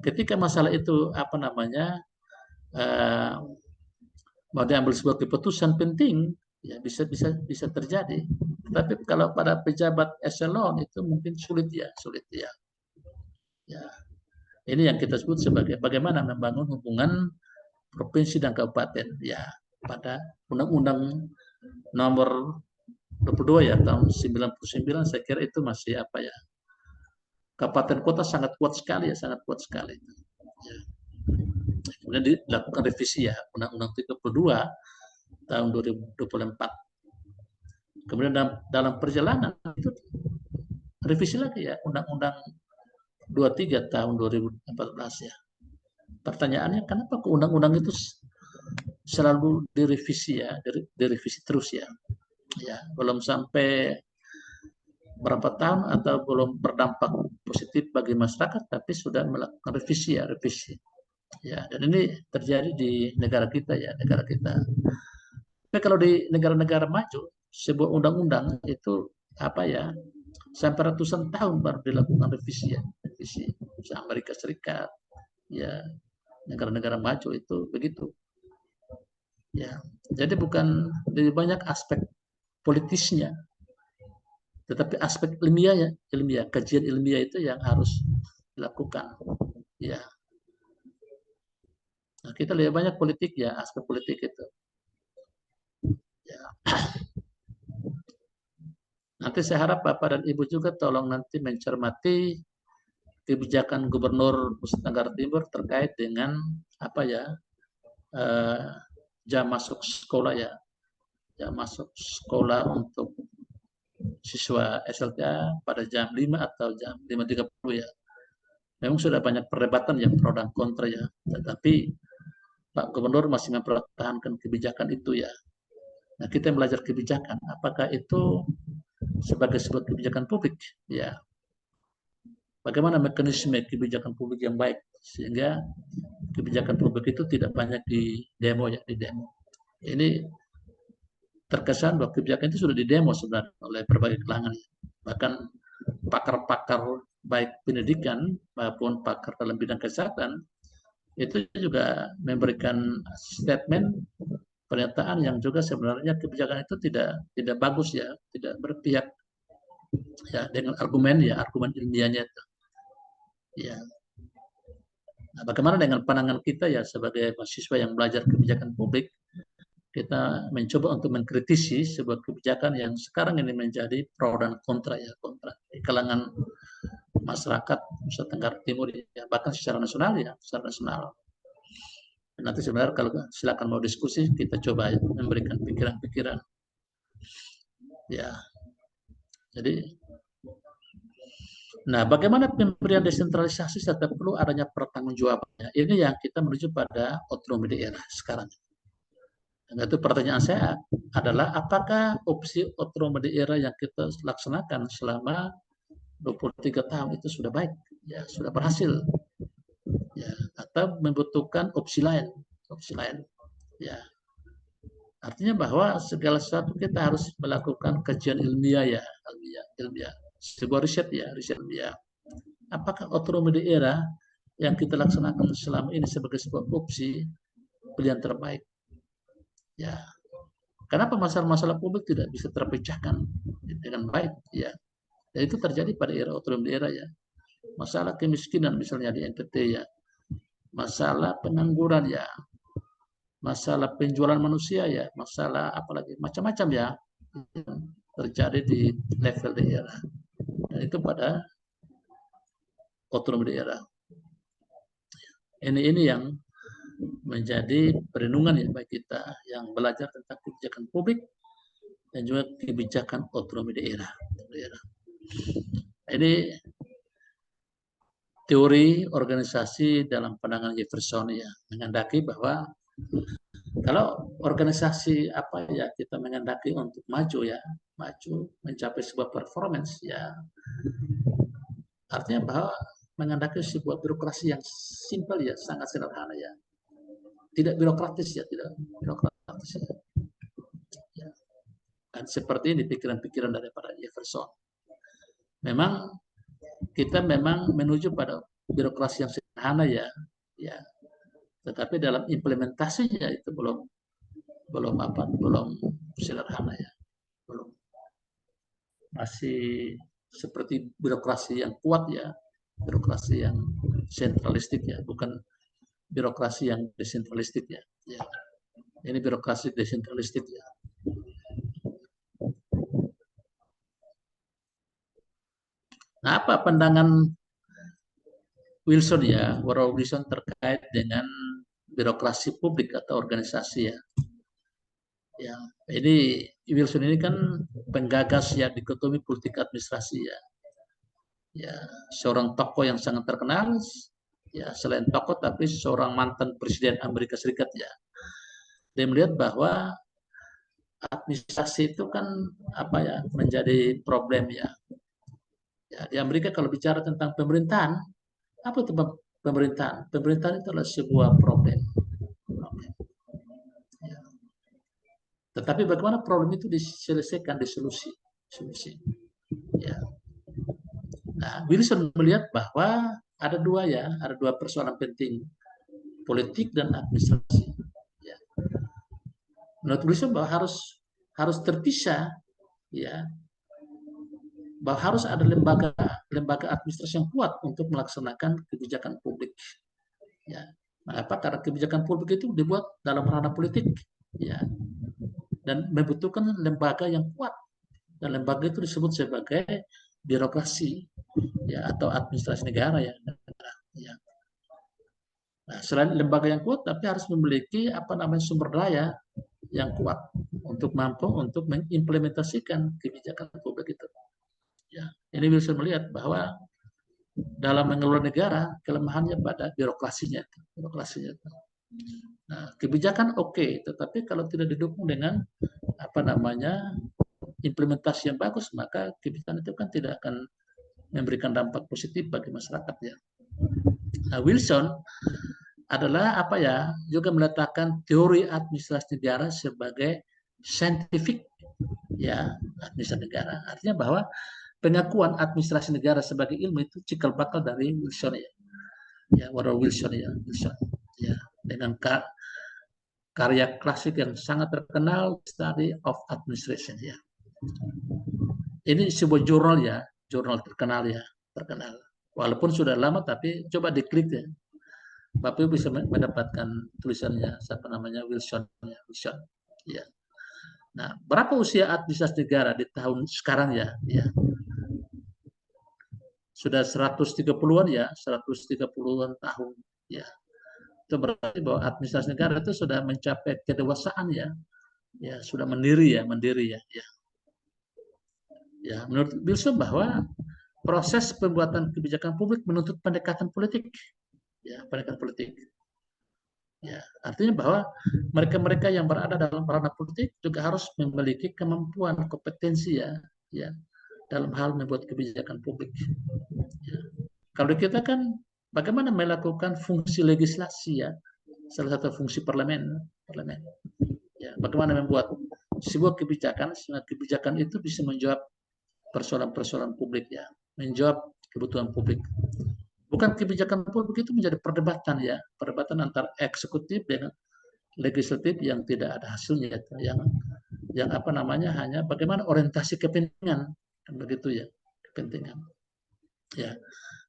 ketika masalah itu apa namanya mau diambil sebuah keputusan penting ya bisa terjadi. Tapi kalau pada pejabat eselon itu mungkin sulit ya. Ya. Ini yang kita sebut sebagai bagaimana membangun hubungan provinsi dan kabupaten ya pada Undang-Undang nomor 22 ya tahun 99, saya kira itu masih apa ya, kabupaten kota sangat kuat sekali ya, sangat kuat sekali ya. Kemudian dilakukan revisi ya Undang-Undang 32 tahun 2024. Kemudian dalam perjalanan itu revisi lagi ya Undang-Undang 23 tahun 2014 ya. Pertanyaannya kenapa ke undang-undang itu selalu direvisi ya, direvisi terus ya. Ya, belum sampai berapa tahun atau belum berdampak positif bagi masyarakat, tapi sudah melakukan revisi ya, revisi. Ya, dan ini terjadi di negara kita ya, negara kita. Tapi kalau di negara-negara maju, sebuah undang-undang itu apa ya, sampai ratusan tahun baru dilakukan revisi ya, revisi. Amerika Serikat, ya negara-negara maju itu begitu. Ya, jadi bukan lebih banyak aspek politisnya, tetapi aspek ilmiah, kajian ilmiah itu yang harus dilakukan. Ya, nah, kita lebih banyak politik ya, aspek politik itu. Ya. Nanti saya harap Bapak dan Ibu juga tolong nanti mencermati kebijakan Gubernur Nusa Tenggara Timur terkait dengan apa ya, jam masuk sekolah ya, jam masuk sekolah untuk siswa SLTA pada jam 5 atau jam 5.30 ya. Memang sudah banyak perdebatan yang pro dan kontra ya, tetapi Pak Gubernur masih mempertahankan kebijakan itu ya. Nah, kita belajar kebijakan, apakah itu sebagai sebuah kebijakan publik ya. Bagaimana mekanisme kebijakan publik yang baik sehingga kebijakan publik itu tidak banyak di demo ya, di demo. Ini terkesan bahwa kebijakan itu sudah didemo sebenarnya oleh berbagai kalangan. Bahkan pakar-pakar baik pendidikan maupun pakar dalam bidang kesehatan itu juga memberikan statement pernyataan yang juga sebenarnya kebijakan itu tidak bagus ya, tidak berpihak ya dengan argumen ilmiahnya itu. Ya. Nah, bagaimana dengan pandangan kita ya sebagai mahasiswa yang belajar kebijakan publik? Kita mencoba untuk mengkritisi sebuah kebijakan yang sekarang ini menjadi pro dan kontra ya, kontra di kalangan masyarakat Nusa Tenggara Timur ya, bahkan secara nasional ya, secara nasional. Dan nanti sebenarnya kalau silakan mau diskusi, kita coba ya, memberikan pikiran-pikiran. Ya, jadi, nah bagaimana pemberian desentralisasi serta perlu adanya pertanggungjawabannya? Ini yang kita menuju pada otonomi daerah sekarang. Dan itu pertanyaan saya adalah apakah opsi otonomi daerah yang kita laksanakan selama 23 tahun itu sudah baik, ya sudah berhasil, ya atau membutuhkan opsi lain, ya artinya bahwa segala sesuatu kita harus melakukan kajian ilmiah ya, ilmiah, sebuah riset ya, riset ilmiah. apakah otonomi daerah yang kita laksanakan selama ini sebagai sebuah opsi pilihan terbaik? Ya, kenapa masalah-masalah publik tidak bisa terpecahkan dengan baik? Ya, dan itu terjadi pada era otonomi daerah ya. Masalah kemiskinan misalnya di NTT ya, masalah pengangguran ya, masalah penjualan manusia ya, masalah apalagi macam-macam ya yang terjadi di level daerah. Dan itu pada otonomi daerah. Ini yang menjadi perenungan ya bagi kita yang belajar tentang kebijakan publik dan juga kebijakan otonomi daerah. Ini teori organisasi dalam pandangan Jefferson ya, menghendaki bahwa kalau organisasi apa ya kita menghendaki untuk maju ya, maju mencapai sebuah performance ya, artinya bahwa menghendaki sebuah birokrasi yang simpel ya, sangat sederhana ya, tidak birokratis ya, tidak birokratis ya. Ya. Dan seperti ini pikiran-pikiran daripada Jefferson. Memang kita memang menuju pada birokrasi yang sederhana ya, ya. Tetapi dalam implementasinya itu belum sederhana ya, belum, masih seperti birokrasi yang kuat ya, birokrasi yang sentralistik ya, bukan birokrasi yang desentralistik ya. Ya. Ini birokrasi desentralistik ya. Nah, apa pandangan Wilson ya, Woodrow Wilson terkait dengan birokrasi publik atau organisasi ya? Ya, ini Wilson ini kan penggagas ya dikotomi politik administrasi ya. Ya, seorang tokoh yang sangat terkenal, ya selain tokoh tapi seorang mantan presiden Amerika Serikat ya. Dia melihat bahwa administrasi itu kan apa ya menjadi problem ya. Ya, di Amerika kalau bicara tentang pemerintahan, apa itu pemerintahan? Pemerintahan itu adalah sebuah problem. Ya. Tetapi bagaimana problem itu diselesaikan, disolusi, solusi. Ya. Nah, Wilson melihat bahwa ada dua persoalan penting, politik dan administrasi. Ya. Menurut Wilson bahwa harus terpisah, ya, bahwa harus ada lembaga administrasi yang kuat untuk melaksanakan kebijakan publik. Ya. Mengapa? Karena kebijakan publik itu dibuat dalam ranah politik, ya, dan membutuhkan lembaga yang kuat. Dan lembaga itu disebut sebagai birokrasi, ya, atau administrasi negara ya. Ya. Nah, selain lembaga yang kuat, tapi harus memiliki sumber daya yang kuat untuk mampu untuk mengimplementasikan kebijakan publik itu. Ya, ini bisa melihat bahwa dalam mengelola negara kelemahannya pada birokrasinya. Nah, kebijakan oke, tetapi kalau tidak didukung dengan implementasi yang bagus, maka kebijakan itu kan tidak akan memberikan dampak positif bagi masyarakat ya. Nah, Wilson adalah juga meletakkan teori administrasi negara sebagai scientific ya administrasi negara. Artinya bahwa pengakuan administrasi negara sebagai ilmu itu cikal bakal dari Wilson ya. Ya, Woodrow Wilson ya, Wilson. Ya, dengan karya klasik yang sangat terkenal, Study of Administration ya. Ini sebuah jurnal ya, jurnal terkenal ya, terkenal. Walaupun sudah lama tapi coba diklik ya. Bapak bisa mendapatkan tulisannya Wilson ya, Wilson. Ya. Nah, berapa usia administrasi negara di tahun sekarang ya? Ya. Sudah 130-an ya, 130-an tahun ya. Itu berarti bahwa administrasi negara itu sudah mencapai kedewasaan ya. Ya, sudah mandiri ya. Ya. Ya, menurut Wilson bahwa proses pembuatan kebijakan publik menuntut pendekatan politik. Ya, pendekatan politik. Ya, artinya bahwa mereka-mereka yang berada dalam ranah politik juga harus memiliki kemampuan, kompetensi ya dalam hal membuat kebijakan publik. Ya. Kalau kita kan bagaimana melakukan fungsi legislasi ya, salah satu fungsi parlemen. Ya, bagaimana membuat sebuah kebijakan sehingga kebijakan itu bisa menjawab persoalan-persoalan publik ya, menjawab kebutuhan publik. Bukan kebijakan publik itu menjadi perdebatan ya, perdebatan antara eksekutif dengan legislatif yang tidak ada hasilnya, yang apa namanya hanya bagaimana orientasi kepentingan, begitu ya, kepentingan. Ya,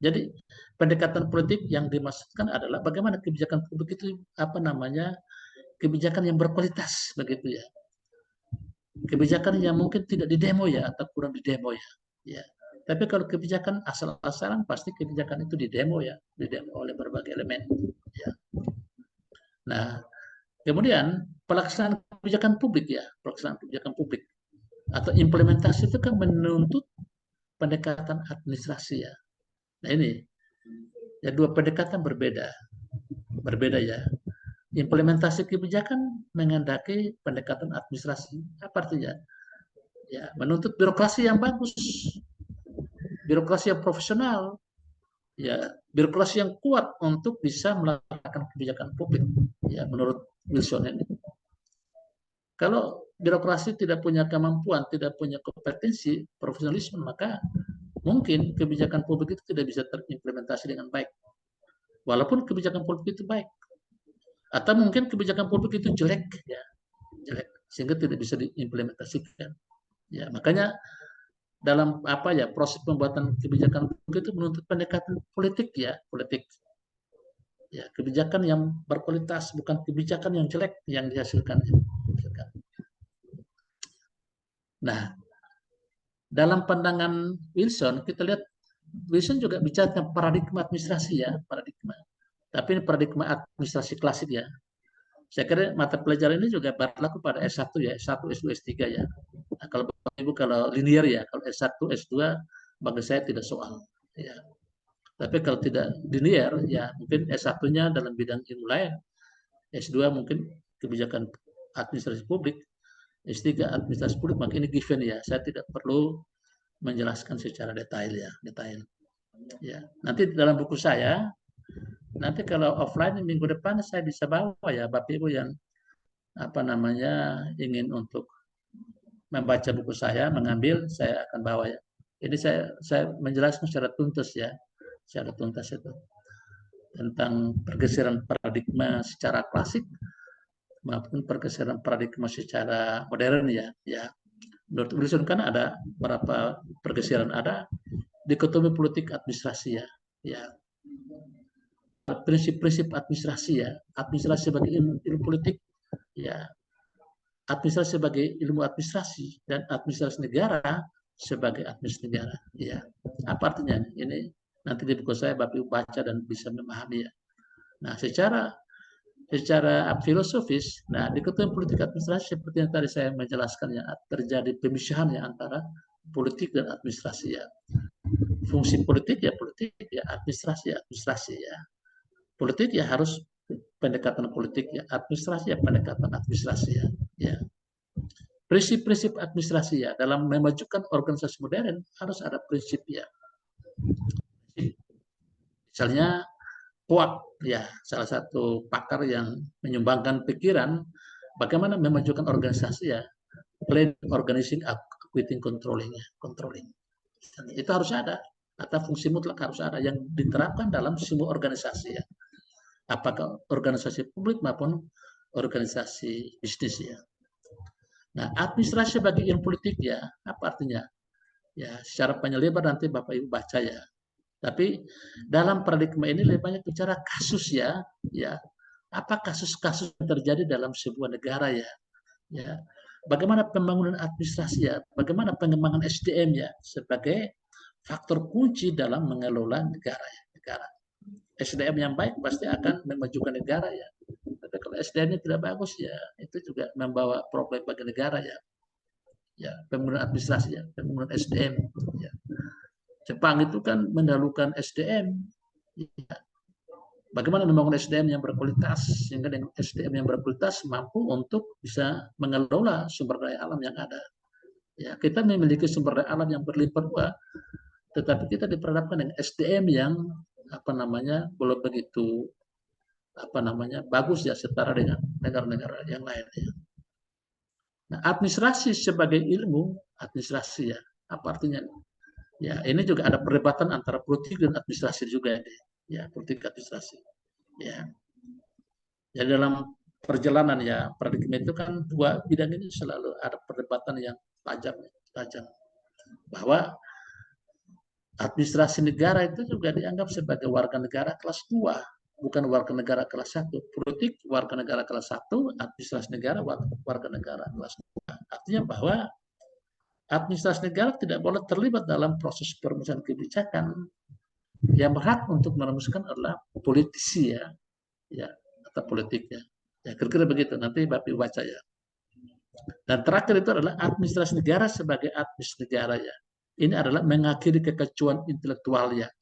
jadi pendekatan politik yang dimaksudkan adalah bagaimana kebijakan publik itu apa namanya kebijakan yang berkualitas, begitu ya. Kebijakan yang mungkin tidak didemo ya atau kurang didemo ya. Ya. Tapi kalau kebijakan asal-asalan pasti kebijakan itu didemo ya, didemo oleh berbagai elemen. Ya. Nah, kemudian pelaksanaan kebijakan publik ya, pelaksanaan kebijakan publik atau implementasi itu kan menuntut pendekatan administrasi ya. Nah ini ya dua pendekatan berbeda, berbeda ya. Implementasi kebijakan menghendaki pendekatan administrasi. Apa artinya? Ya, menuntut birokrasi yang bagus, birokrasi yang profesional, ya, birokrasi yang kuat untuk bisa melakukan kebijakan publik. Ya, menurut Wilson ini. Kalau birokrasi tidak punya kemampuan, tidak punya kompetensi, profesionalisme, maka mungkin kebijakan publik itu tidak bisa terimplementasi dengan baik. Walaupun kebijakan publik itu baik. Atau mungkin kebijakan publik itu jelek, ya, jelek, sehingga tidak bisa diimplementasikan. Ya, makanya dalam apa ya proses pembuatan kebijakan publik itu menuntut pendekatan politik ya, politik. Ya, kebijakan yang berkualitas, bukan kebijakan yang jelek yang dihasilkan. Nah, dalam pandangan Wilson, kita lihat Wilson juga bicara tentang paradigma administrasi ya, paradigma. Tapi ini paradigma administrasi klasik ya. Saya kira mata pelajaran ini juga berlaku pada S1 ya, S1, S2, S3 ya. Nah, kalau Ibu kalau linear ya, kalau S1, S2 bagi saya tidak soal. Ya. Tapi kalau tidak linear ya mungkin S1-nya dalam bidang ilmu lain, S2 mungkin kebijakan administrasi publik, S3 administrasi publik, maka ini given ya. Saya tidak perlu menjelaskan secara detail ya, detail. Ya. Nanti dalam buku saya, nanti kalau offline minggu depan saya bisa bawa ya Bapak Ibu yang apa namanya ingin untuk membaca buku saya, mengambil, saya akan bawa ya. Ini saya menjelaskan secara tuntas ya, secara tuntas itu tentang pergeseran paradigma secara klasik maupun pergeseran paradigma secara modern ya. Ya, menurut Wilson kan ada beberapa pergeseran, ada dikotomi politik administrasi ya. Ya, prinsip-prinsip administrasi ya, administrasi sebagai ilmu politik ya, administrasi sebagai ilmu administrasi dan administrasi negara sebagai administrasi negara. Ya, apa artinya? Ini nanti di buku saya Bapak Ibu baca dan bisa memahami ya. Nah, secara filosofis, nah dikotomi politik administrasi seperti yang tadi saya menjelaskan ya, terjadi pemisahan ya antara politik dan administrasi ya. Fungsi politik ya administrasi ya. Politik ya harus pendekatan politik ya, administrasi ya pendekatan administrasi ya. Ya. Prinsip-prinsip administrasi ya dalam memajukan organisasi modern harus ada prinsip ya. Misalnya Puak ya salah satu pakar yang menyumbangkan pikiran bagaimana memajukan organisasi ya, plan, organizing, acquitting, controlling ya, controlling. Itu harus ada, atau fungsi mutlak harus ada yang diterapkan dalam semua organisasi ya. Apakah organisasi publik maupun organisasi bisnis ya. Nah, administrasi bagi ilmu politik ya, apa artinya? Ya, secara penyelebar nanti Bapak Ibu baca ya. Tapi dalam paradigma ini lebih banyak bicara kasus ya, ya. Apa kasus-kasus yang terjadi dalam sebuah negara ya, ya. Bagaimana pembangunan administrasi ya, bagaimana pengembangan SDM ya sebagai faktor kunci dalam mengelola negara ya, negara. SDM yang baik pasti akan memajukan negara ya. Tapi kalau SDM-nya tidak bagus ya, itu juga membawa problem bagi negara ya. Ya, pembangunan administrasi ya, pembangunan SDM ya. Jepang itu kan mendahulukan SDM. Ya. Bagaimana membangun SDM yang berkualitas sehingga dengan SDM yang berkualitas mampu untuk bisa mengelola sumber daya alam yang ada. Ya, kita memiliki sumber daya alam yang berlimpah ruah, tetapi kita diperhadapkan dengan SDM yang apa namanya belum begitu apa namanya bagus ya setara dengan negara-negara yang lain. Ya. Nah, administrasi sebagai ilmu administrasi ya, apa artinya? Ya, ini juga ada perdebatan antara politik dan administrasi juga ini. Ya, politik administrasi. Ya. Jadi dalam perjalanan ya paradigma itu kan dua bidang ini selalu ada perdebatan yang tajam bahwa administrasi negara itu juga dianggap sebagai warga negara kelas 2, bukan warga negara kelas 1. Politik warga negara kelas 1, administrasi negara warga negara kelas 2. Artinya bahwa administrasi negara tidak boleh terlibat dalam proses perumusan kebijakan. Yang berhak untuk merumuskan adalah politisi ya atau politiknya. Ya kira-kira begitu. Nanti Bapak baca ya. Dan terakhir itu adalah administrasi negara sebagai administrasi negara ya. Ini adalah mengakhiri kekecuan intelektual ya.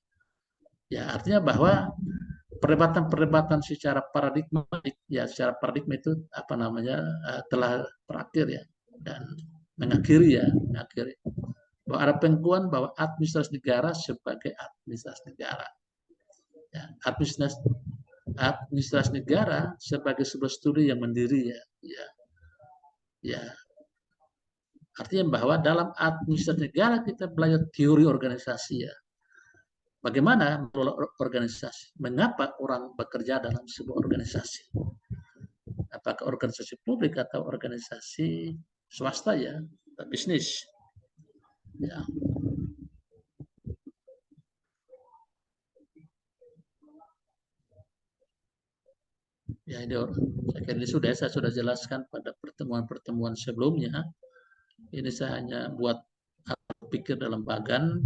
Ya artinya bahwa perdebatan-perdebatan secara paradigma ya secara paradigma itu apa namanya telah berakhir ya dan mengakhiri bahwa ada pengakuan bahwa administrasi negara sebagai administrasi negara ya, administrasi negara sebagai sebuah studi yang mandiri ya artinya bahwa dalam administrasi negara kita belajar teori organisasi ya. Bagaimana mengelola organisasi? Mengapa orang bekerja dalam sebuah organisasi? Apakah organisasi publik atau organisasi swasta ya, bisnis? Ya. Ya ini saya sudah jelaskan pada pertemuan-pertemuan sebelumnya. Ini saya hanya buat pikir dalam bagan.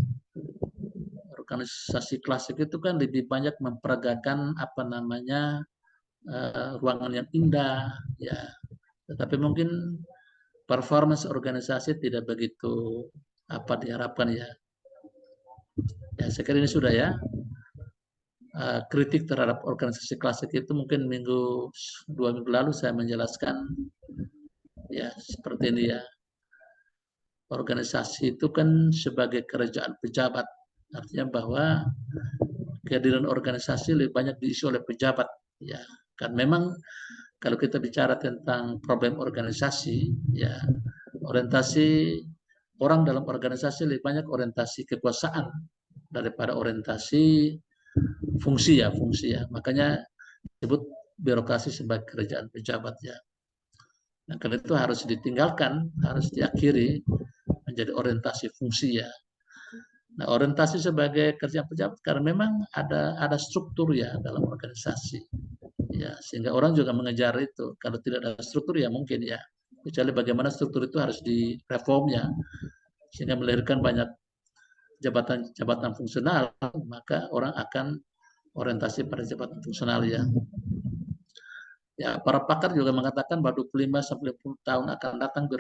Organisasi klasik itu kan lebih banyak memperagakan apa namanya ruangan yang indah ya tetapi mungkin performance organisasi tidak begitu apa diharapkan ya saya kira ini sudah ya kritik terhadap organisasi klasik itu mungkin 2 minggu lalu saya menjelaskan ya seperti ini ya organisasi itu kan sebagai kerajaan pejabat artinya bahwa kehadiran organisasi lebih banyak diisi oleh pejabat ya kan memang kalau kita bicara tentang problem organisasi ya orientasi orang dalam organisasi lebih banyak orientasi kekuasaan daripada orientasi fungsi ya makanya disebut birokrasi sebagai kerajaan pejabat ya nah karena itu harus ditinggalkan harus diakhiri menjadi orientasi fungsi ya. Nah, orientasi sebagai kerja pejabat karena memang ada struktur ya dalam organisasi. Ya, sehingga orang juga mengejar itu. Kalau tidak ada struktur ya mungkin ya. Kecuali bagaimana struktur itu harus direform ya. Sehingga melahirkan banyak jabatan fungsional, maka orang akan orientasi pada jabatan fungsional ya. Ya, para pakar juga mengatakan bahwa 25 sampai 50 tahun akan datang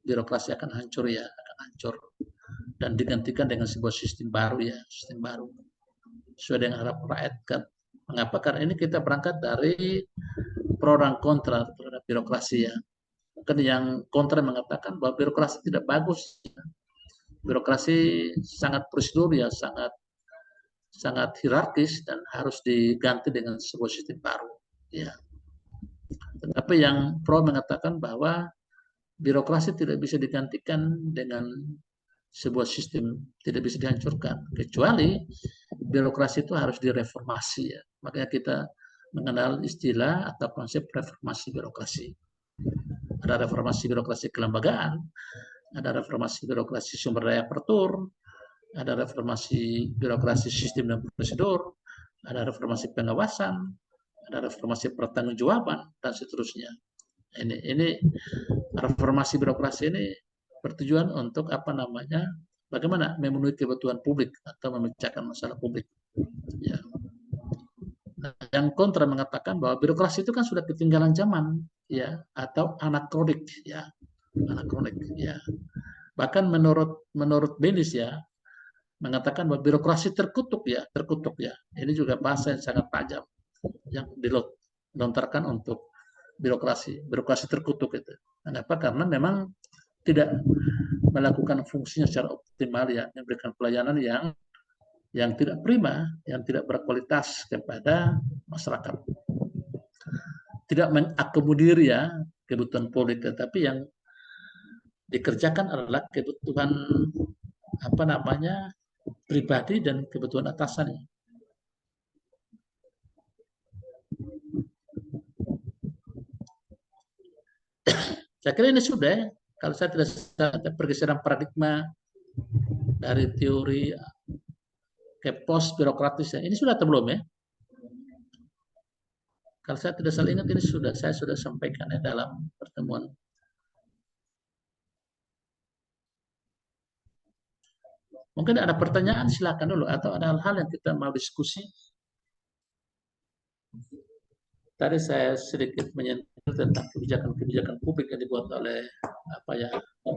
birokrasi akan hancur ya, akan hancur. Dan digantikan dengan sebuah sistem baru ya, sistem baru sesuai dengan harapan rakyat kan. Mengapa? Karena ini kita berangkat dari pro dan kontra terhadap birokrasi ya. Mungkin yang kontra mengatakan bahwa birokrasi tidak bagus. Birokrasi sangat prosedur ya, sangat hierarkis dan harus diganti dengan sebuah sistem baru ya. Tetapi yang pro mengatakan bahwa birokrasi tidak bisa digantikan dengan sebuah sistem tidak bisa dihancurkan kecuali birokrasi itu harus direformasi ya. Makanya kita mengenal istilah atau konsep reformasi birokrasi. Ada reformasi birokrasi kelembagaan, ada reformasi birokrasi sumber daya apertur, ada reformasi birokrasi sistem dan prosedur, ada reformasi pengawasan, ada reformasi pertanggungjawaban dan seterusnya. Ini reformasi birokrasi ini bertujuan untuk apa namanya bagaimana memenuhi kebutuhan publik atau memecahkan masalah publik ya. Nah, yang kontra mengatakan bahwa birokrasi itu kan sudah ketinggalan zaman ya atau anakronik ya bahkan menurut Benis ya mengatakan bahwa birokrasi terkutuk ya ini juga bahasa yang sangat tajam yang dilontarkan untuk birokrasi terkutuk itu. Kenapa? Karena memang tidak melakukan fungsinya secara optimal ya, memberikan pelayanan yang tidak prima, yang tidak berkualitas kepada masyarakat. Tidak mengakomodir ya kebutuhan publik, tetapi yang dikerjakan adalah kebutuhan apa namanya pribadi dan kebutuhan atasannya. Saya kira ini sudah ya. Kalau saya tidak salah, ada pergeseran paradigma dari teori ke post birokratis ya. Ini sudah atau belum ya? Kalau saya tidak salah ingat ini saya sudah sampaikan ya dalam pertemuan. Mungkin ada pertanyaan, silakan dulu, atau ada hal-hal yang kita mau diskusi. Tadi saya sedikit menyentuh tentang kebijakan-kebijakan publik yang dibuat oleh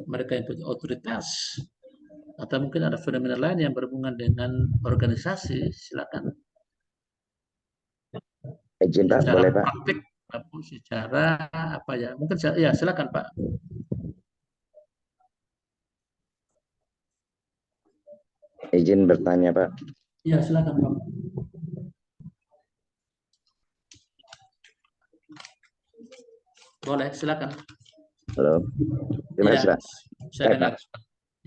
mereka yang punya otoritas, atau mungkin ada fenomena lain yang berhubungan dengan organisasi. Silakan. Izin Pak, Secara boleh Pak? praktik maupun secara mungkin ya silakan Pak. Izin bertanya Pak. Ya silakan Pak. Boleh, silakan. Halo. Terima kasih Pak. Saya dengar.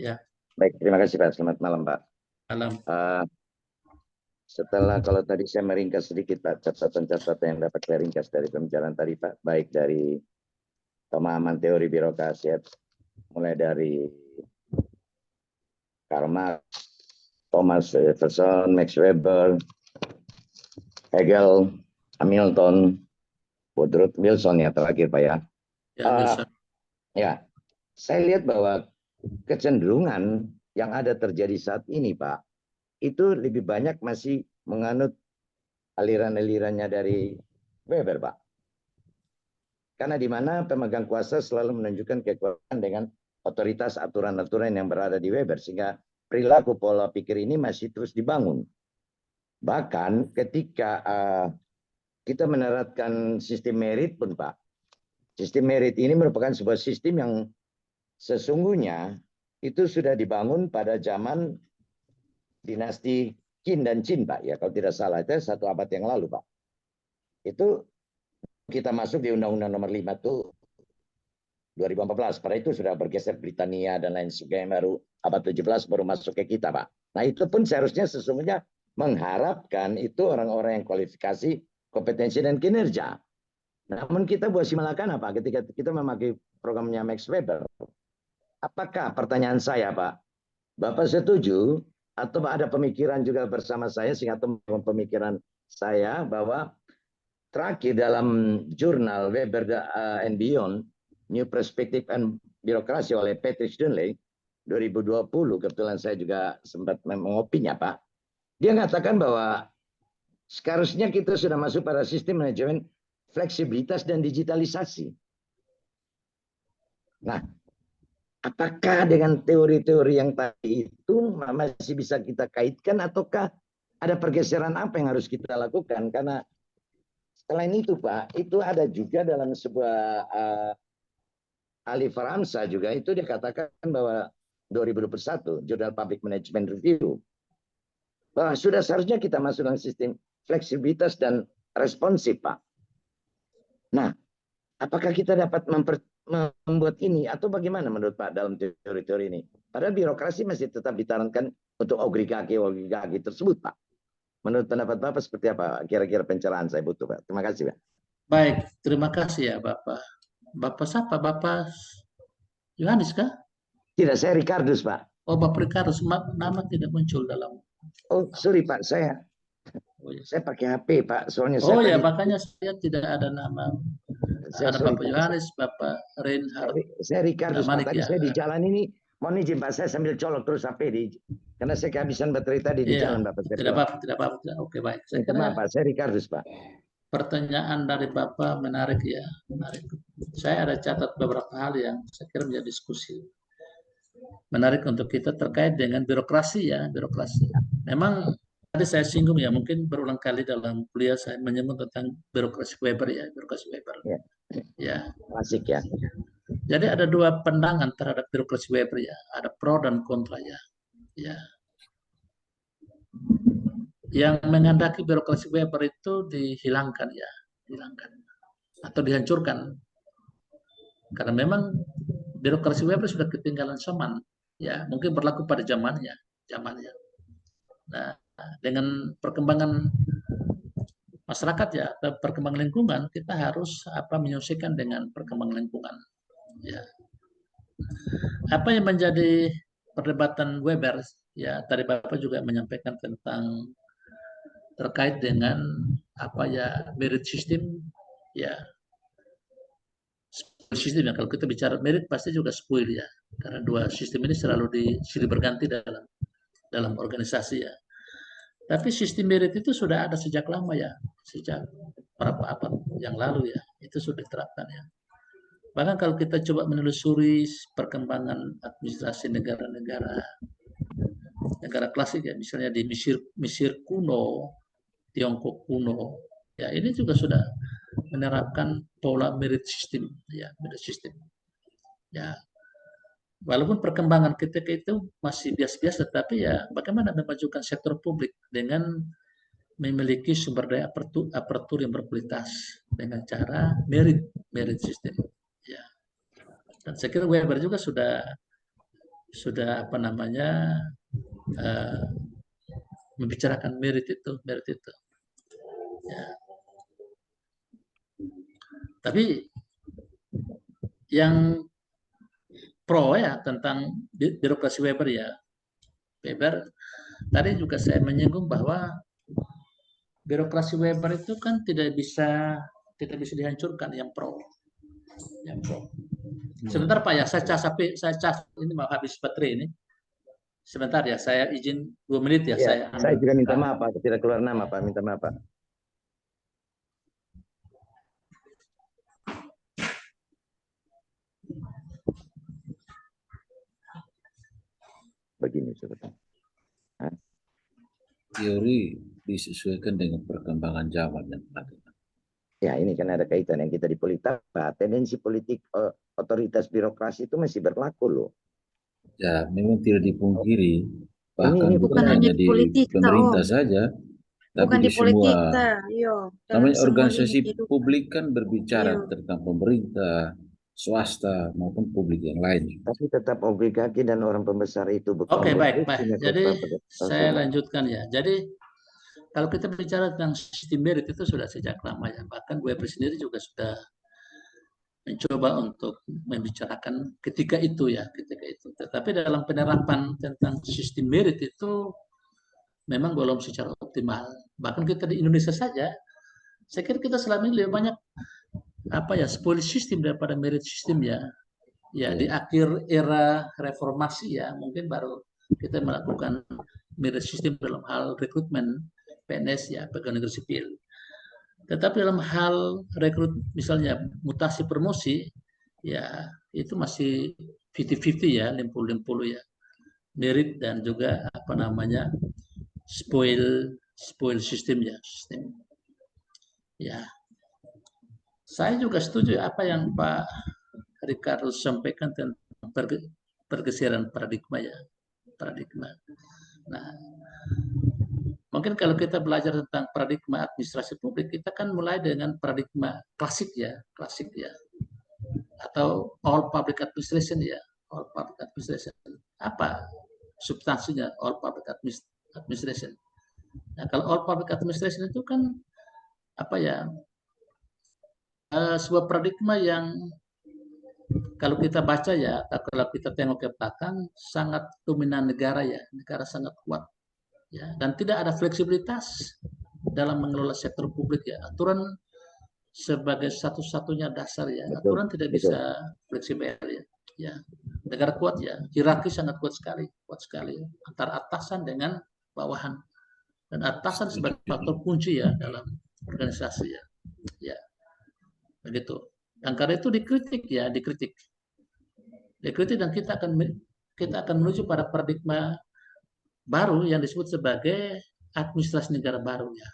Ya. Baik, terima kasih Pak. Selamat malam Pak. Malam. Setelah kalau tadi saya meringkas sedikit Pak, catatan-catatan yang dapat saya ringkas dari pembicaraan tadi Pak, baik dari pemahaman teori birokrasi, mulai dari Karl Marx, Thomas Jefferson, Max Weber, Hegel, Hamilton, Woodrow Wilson ya terakhir Pak ya. Ya, saya lihat bahwa kecenderungan yang ada terjadi saat ini Pak, itu lebih banyak masih menganut aliran-alirannya dari Weber Pak. Karena di mana pemegang kuasa selalu menunjukkan kekuatan dengan otoritas aturan-aturan yang berada di Weber, sehingga perilaku pola pikir ini masih terus dibangun. Bahkan ketika kita menerapkan sistem merit pun Pak, sistem merit ini merupakan sebuah sistem yang sesungguhnya itu sudah dibangun pada zaman dinasti Qin dan Qin Pak, ya kalau tidak salah itu 1 abad yang lalu Pak. Itu kita masuk di Undang-Undang Nomor 5 itu 2014. Pada itu sudah bergeser Britania dan lain sebagainya, baru abad 17 baru masuk ke kita Pak. Nah itu pun seharusnya sesungguhnya mengharapkan itu orang-orang yang kualifikasi, kompetensi dan kinerja. Namun kita buat simulakan apa ketika kita memakai programnya Max Weber? Apakah pertanyaan saya Pak, Bapak setuju atau ada pemikiran juga bersama saya sehingga pemikiran saya bahwa terakhir dalam jurnal Weber and Beyond New Perspective and Birokrasi oleh Patrick Dunley 2020, kebetulan saya juga sempat mengopinya Pak, dia mengatakan bahwa seharusnya kita sudah masuk pada sistem manajemen fleksibilitas dan digitalisasi. Nah, apakah dengan teori-teori yang tadi itu masih bisa kita kaitkan ataukah ada pergeseran apa yang harus kita lakukan? Karena selain itu Pak, itu ada juga dalam sebuah Ali Faransa juga itu dia katakan bahwa 2021 Jurnal Public Management Review bahwa sudah seharusnya kita masuk dalam sistem fleksibilitas dan responsif Pak. Nah, apakah kita dapat membuat ini atau bagaimana menurut Pak dalam teori-teori ini? Padahal birokrasi masih tetap ditarangkan untuk oligaki tersebut Pak. Menurut pendapat Bapak seperti apa? Kira-kira pencerahan saya butuh Pak. Terima kasih Pak. Baik, terima kasih ya Bapak. Bapak siapa? Bapak Yohanes kah? Tidak, saya Ricardus Pak. Oh Bapak Ricardus, nama tidak muncul dalam. Oh sorry Pak, saya pakai HP Pak. Soalnya saya makanya saya tidak ada nama. Ada Bapak Yohanes, Bapak Reinhard. Saya Ricardus Pak. Tadi saya di jalan ini. Mohon izin Pak, saya sambil colok terus HP karena saya kehabisan baterai tadi di jalan Bapak. Tidak apa-apa. Oke baik. Maaf Pak, saya Ricardus Pak. Pertanyaan dari Bapak menarik ya, menarik. Saya ada catat beberapa hal yang saya kira menjadi diskusi menarik untuk kita terkait dengan birokrasi ya, birokrasi. Memang tadi saya singgung ya, mungkin berulang kali dalam kuliah saya menyebut tentang birokrasi Weber ya, birokrasi Weber. Ya. Klasik ya. Jadi ada 2 pandangan terhadap birokrasi Weber ya, ada pro dan kontra ya. Ya. Yang menghendaki birokrasi Weber itu dihilangkan ya, dihilangkan atau dihancurkan. Karena memang birokrasi Weber sudah ketinggalan zaman, ya mungkin berlaku pada zamannya. Nah, dengan perkembangan masyarakat ya, atau perkembangan lingkungan, kita harus menyesuaikan dengan perkembangan lingkungan. Ya. Apa yang menjadi perdebatan Weber? Ya, tadi Bapak juga menyampaikan tentang terkait dengan merit system, ya, sistem ya. Kalau kita bicara merit pasti juga spoil ya, karena dua sistem ini selalu silih berganti dalam organisasi ya. Tapi sistem merit itu sudah ada sejak lama ya, sejak beberapa abad yang lalu ya, itu sudah diterapkan ya. Bahkan kalau kita coba menelusuri perkembangan administrasi negara-negara klasik ya, misalnya di Mesir kuno, Tiongkok kuno, ya ini juga sudah menerapkan pola merit system ya, merit system. Ya, walaupun perkembangan ketika itu masih biasa-biasa, tapi ya bagaimana memajukan sektor publik dengan memiliki sumber daya aparatur yang berkualitas dengan cara merit system. Ya. Dan saya kira Weber juga sudah membicarakan merit itu. Ya. Tapi yang pro ya tentang birokrasi Weber ya, Weber tadi juga saya menyinggung bahwa birokrasi Weber itu kan tidak bisa dihancurkan, yang pro. Sebentar Pak ya, saya cas ini mau habis baterai ini. Sebentar ya, saya izin 2 menit ya. Ya, saya juga minta maaf Pak, tidak keluar nama Pak, minta maaf Pak. Begini sebetulnya. Teori disesuaikan dengan perkembangan zaman dan pelajaran. Ya, ini kan ada kaitan yang kita di politik. Tendensi politik otoritas birokrasi itu masih berlaku loh. Ya, memang tidak dipungkiri. Bahkan ini bukan hanya di pemerintah saja, tapi di semua. Namanya organisasi publik kan berbicara tentang pemerintah, swasta maupun publik yang lain. Tapi tetap oligaki dan orang pembesar itu bekerja. Oke, baik. Jadi saya lanjutkan ya. Jadi kalau kita bicara tentang sistem merit itu sudah sejak lama ya. Bahkan Weber sendiri juga sudah mencoba untuk membicarakan ketika itu. Tetapi dalam penerapan tentang sistem merit itu memang belum secara optimal. Bahkan kita di Indonesia saja, saya kira kita selama ini lebih banyak spoil system daripada merit system ya. Ya, di akhir era reformasi ya, mungkin baru kita melakukan merit system dalam hal rekrutmen PNS ya, pegawai negeri sipil. Tetapi dalam hal rekrut misalnya mutasi promosi ya, itu masih 50-50 ya, 50-50 ya. Merit dan juga spoil system ya, sistem. Ya. Saya juga setuju apa yang Pak Ricardo sampaikan tentang pergeseran paradigma ya, paradigma. Nah, mungkin kalau kita belajar tentang paradigma administrasi publik, kita kan mulai dengan paradigma klasik ya, atau all public administration ya, all public administration. Apa substansinya all public administration? Nah, kalau all public administration itu kan sebuah paradigma yang kalau kita baca ya, kalau kita tengok ke belakang, sangat dominan negara ya, negara sangat kuat ya, dan tidak ada fleksibilitas dalam mengelola sektor publik ya. Aturan sebagai satu-satunya dasar ya, aturan tidak bisa fleksibel ya. Ya, negara kuat ya, hierarki sangat kuat sekali antara atasan dengan bawahan, dan atasan sebagai faktor kunci ya dalam organisasi ya. Ya, begitu. Dan karena itu dikritik dan kita akan menuju pada paradigma baru yang disebut sebagai administrasi negara baru ya,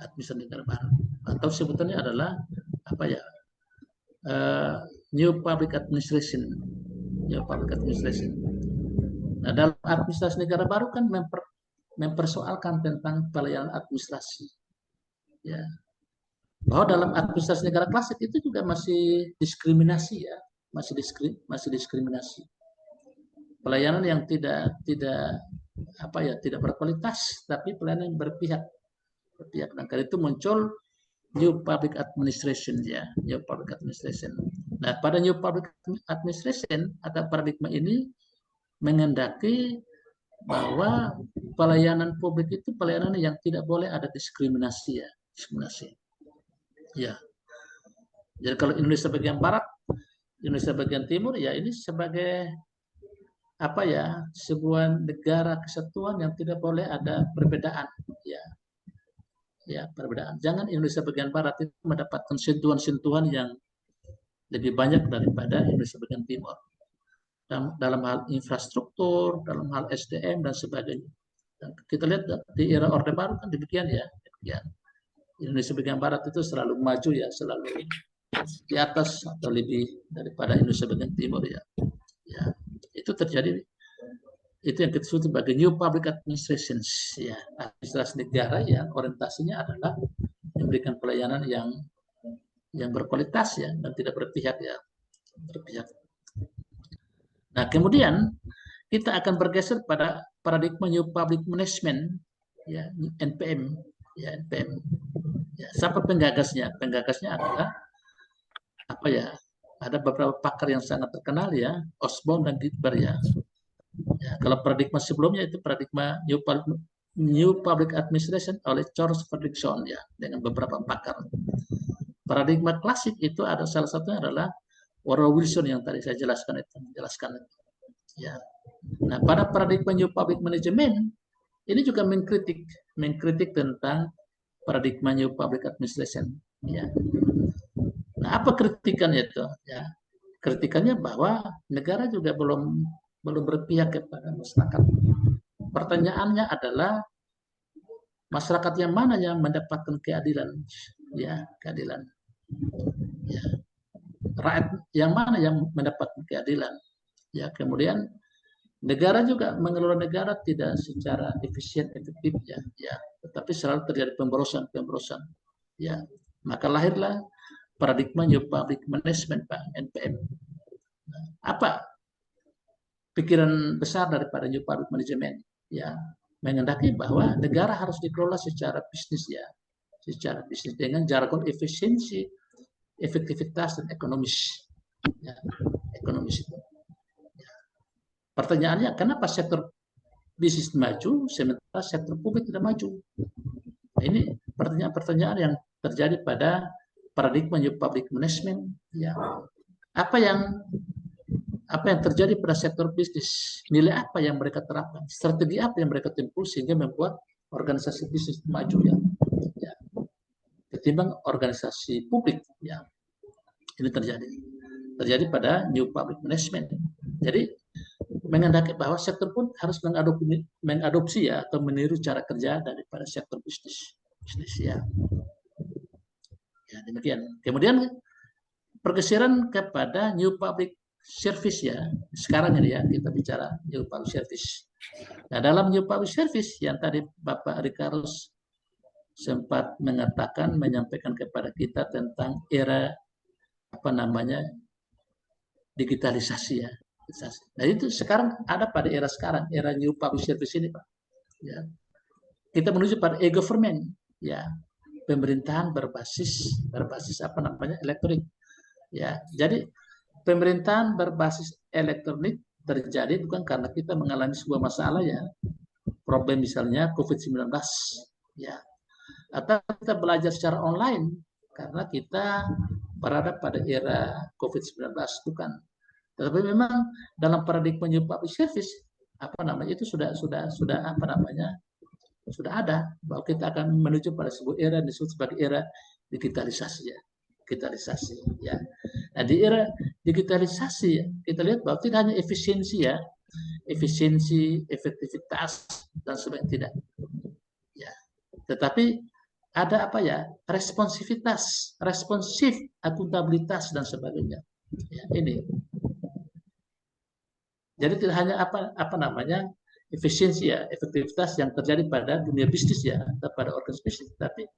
administrasi negara baru, atau sebutannya adalah new public administration. Nah, dalam administrasi negara baru kan mempersoalkan tentang pelayanan administrasi ya, bahwa dalam administrasi negara klasik itu juga masih diskriminasi ya, masih diskriminasi. Pelayanan yang tidak tidak berkualitas, tapi pelayanan yang berpihak. Dan karena itu muncul New Public Administration ya, New Public Administration. Nah, pada New Public Administration atau paradigma ini menghendaki bahwa pelayanan publik itu pelayanan yang tidak boleh ada diskriminasi ya, diskriminasi. Ya. Jadi kalau Indonesia bagian barat, Indonesia bagian timur ya ini sebagai sebuah negara kesatuan yang tidak boleh ada perbedaan ya. Ya, perbedaan. Jangan Indonesia bagian barat itu mendapatkan sentuhan-sentuhan yang lebih banyak daripada Indonesia bagian timur. Dalam hal infrastruktur, dalam hal SDM dan sebagainya. Dan kita lihat di era Orde Baru kan demikian ya. Indonesia bagian barat itu selalu maju ya, selalu di atas atau lebih daripada Indonesia bagian timur ya. Ya, itu terjadi. Itu yang kita sebut sebagai New Public Administration ya, administrasi negara yang orientasinya adalah memberikan pelayanan yang berkualitas ya dan tidak berpihak ya, berpihak. Nah, kemudian kita akan bergeser pada paradigma New Public Management ya, NPM ya, NPM. Ya, siapa penggagasnya? Penggagasnya adalah ada beberapa pakar yang sangat terkenal ya, Osborne dan Gilbert ya. Ya, kalau paradigma sebelumnya itu paradigma New Public Administration oleh Charles Fredrickson ya, dengan beberapa pakar. Paradigma klasik itu ada salah satunya adalah Woodrow Wilson yang tadi saya jelaskan itu. Ya. Nah, pada paradigma New Public Management ini juga mengkritik tentang paradigma New Public Administration. Ya. Nah, apa kritikannya itu? Ya, kritikannya bahwa negara juga belum berpihak kepada masyarakat. Pertanyaannya adalah masyarakat yang mana yang mendapatkan keadilan? Ya, keadilan. Ya. Rakyat yang mana yang mendapatkan keadilan? Ya, kemudian negara juga mengelola negara tidak secara efisien efektif ya, tetapi selalu terjadi pemborosan. Ya, maka lahirlah paradigma New Public Management Pak, NPM. Apa pikiran besar daripada New Public Management? Ya, menghendaki bahwa negara harus dikelola secara bisnis ya, secara bisnis dengan jargon efisiensi, efektivitas dan ekonomis. Ya, ekonomis itu. Ya. Pertanyaannya, kenapa sektor bisnis maju sementara sektor publik tidak maju? Nah, ini pertanyaan-pertanyaan yang terjadi pada paradigma New Public Management. Ya. Apa yang terjadi pada sektor bisnis, nilai apa yang mereka terapkan, strategi apa yang mereka tempuh sehingga membuat organisasi bisnis maju ya, ketimbang organisasi publik ya. Ini terjadi pada New Public Management. Jadi menghendaki bahwa sektor pun harus mengadopsi ya atau meniru cara kerja daripada sektor bisnis ya. Ya, demikian. Kemudian pergeseran kepada New Public Service ya. Sekarang ini ya kita bicara New Public Service. Nah, dalam New Public Service yang tadi Bapak Ricarus sempat menyampaikan kepada kita tentang era digitalisasi ya. Nah, itu sekarang ada pada era sekarang, era New Public Service ini Pak. Ya. Kita menuju pada e-government ya. Pemerintahan berbasis elektronik. Ya, jadi pemerintahan berbasis elektronik terjadi bukan karena kita mengalami sebuah masalah ya, problem misalnya COVID-19 ya, atau kita belajar secara online karena kita berada pada era COVID-19 bukan. Tetapi memang dalam paradigma New Public Service itu sudah ada bahwa kita akan menuju pada sebuah era yang disebut sebagai era digitalisasi ya. Nah, di era digitalisasi ya, kita lihat bahwa tidak hanya efisiensi, efektivitas dan sebagainya tidak. Ya. Tetapi ada responsivitas, responsif, akuntabilitas dan sebagainya. Ya, ini. Jadi tidak hanya efisiensi ya, efektivitas yang terjadi pada dunia bisnis ya, atau pada organisasi bisnis, tapi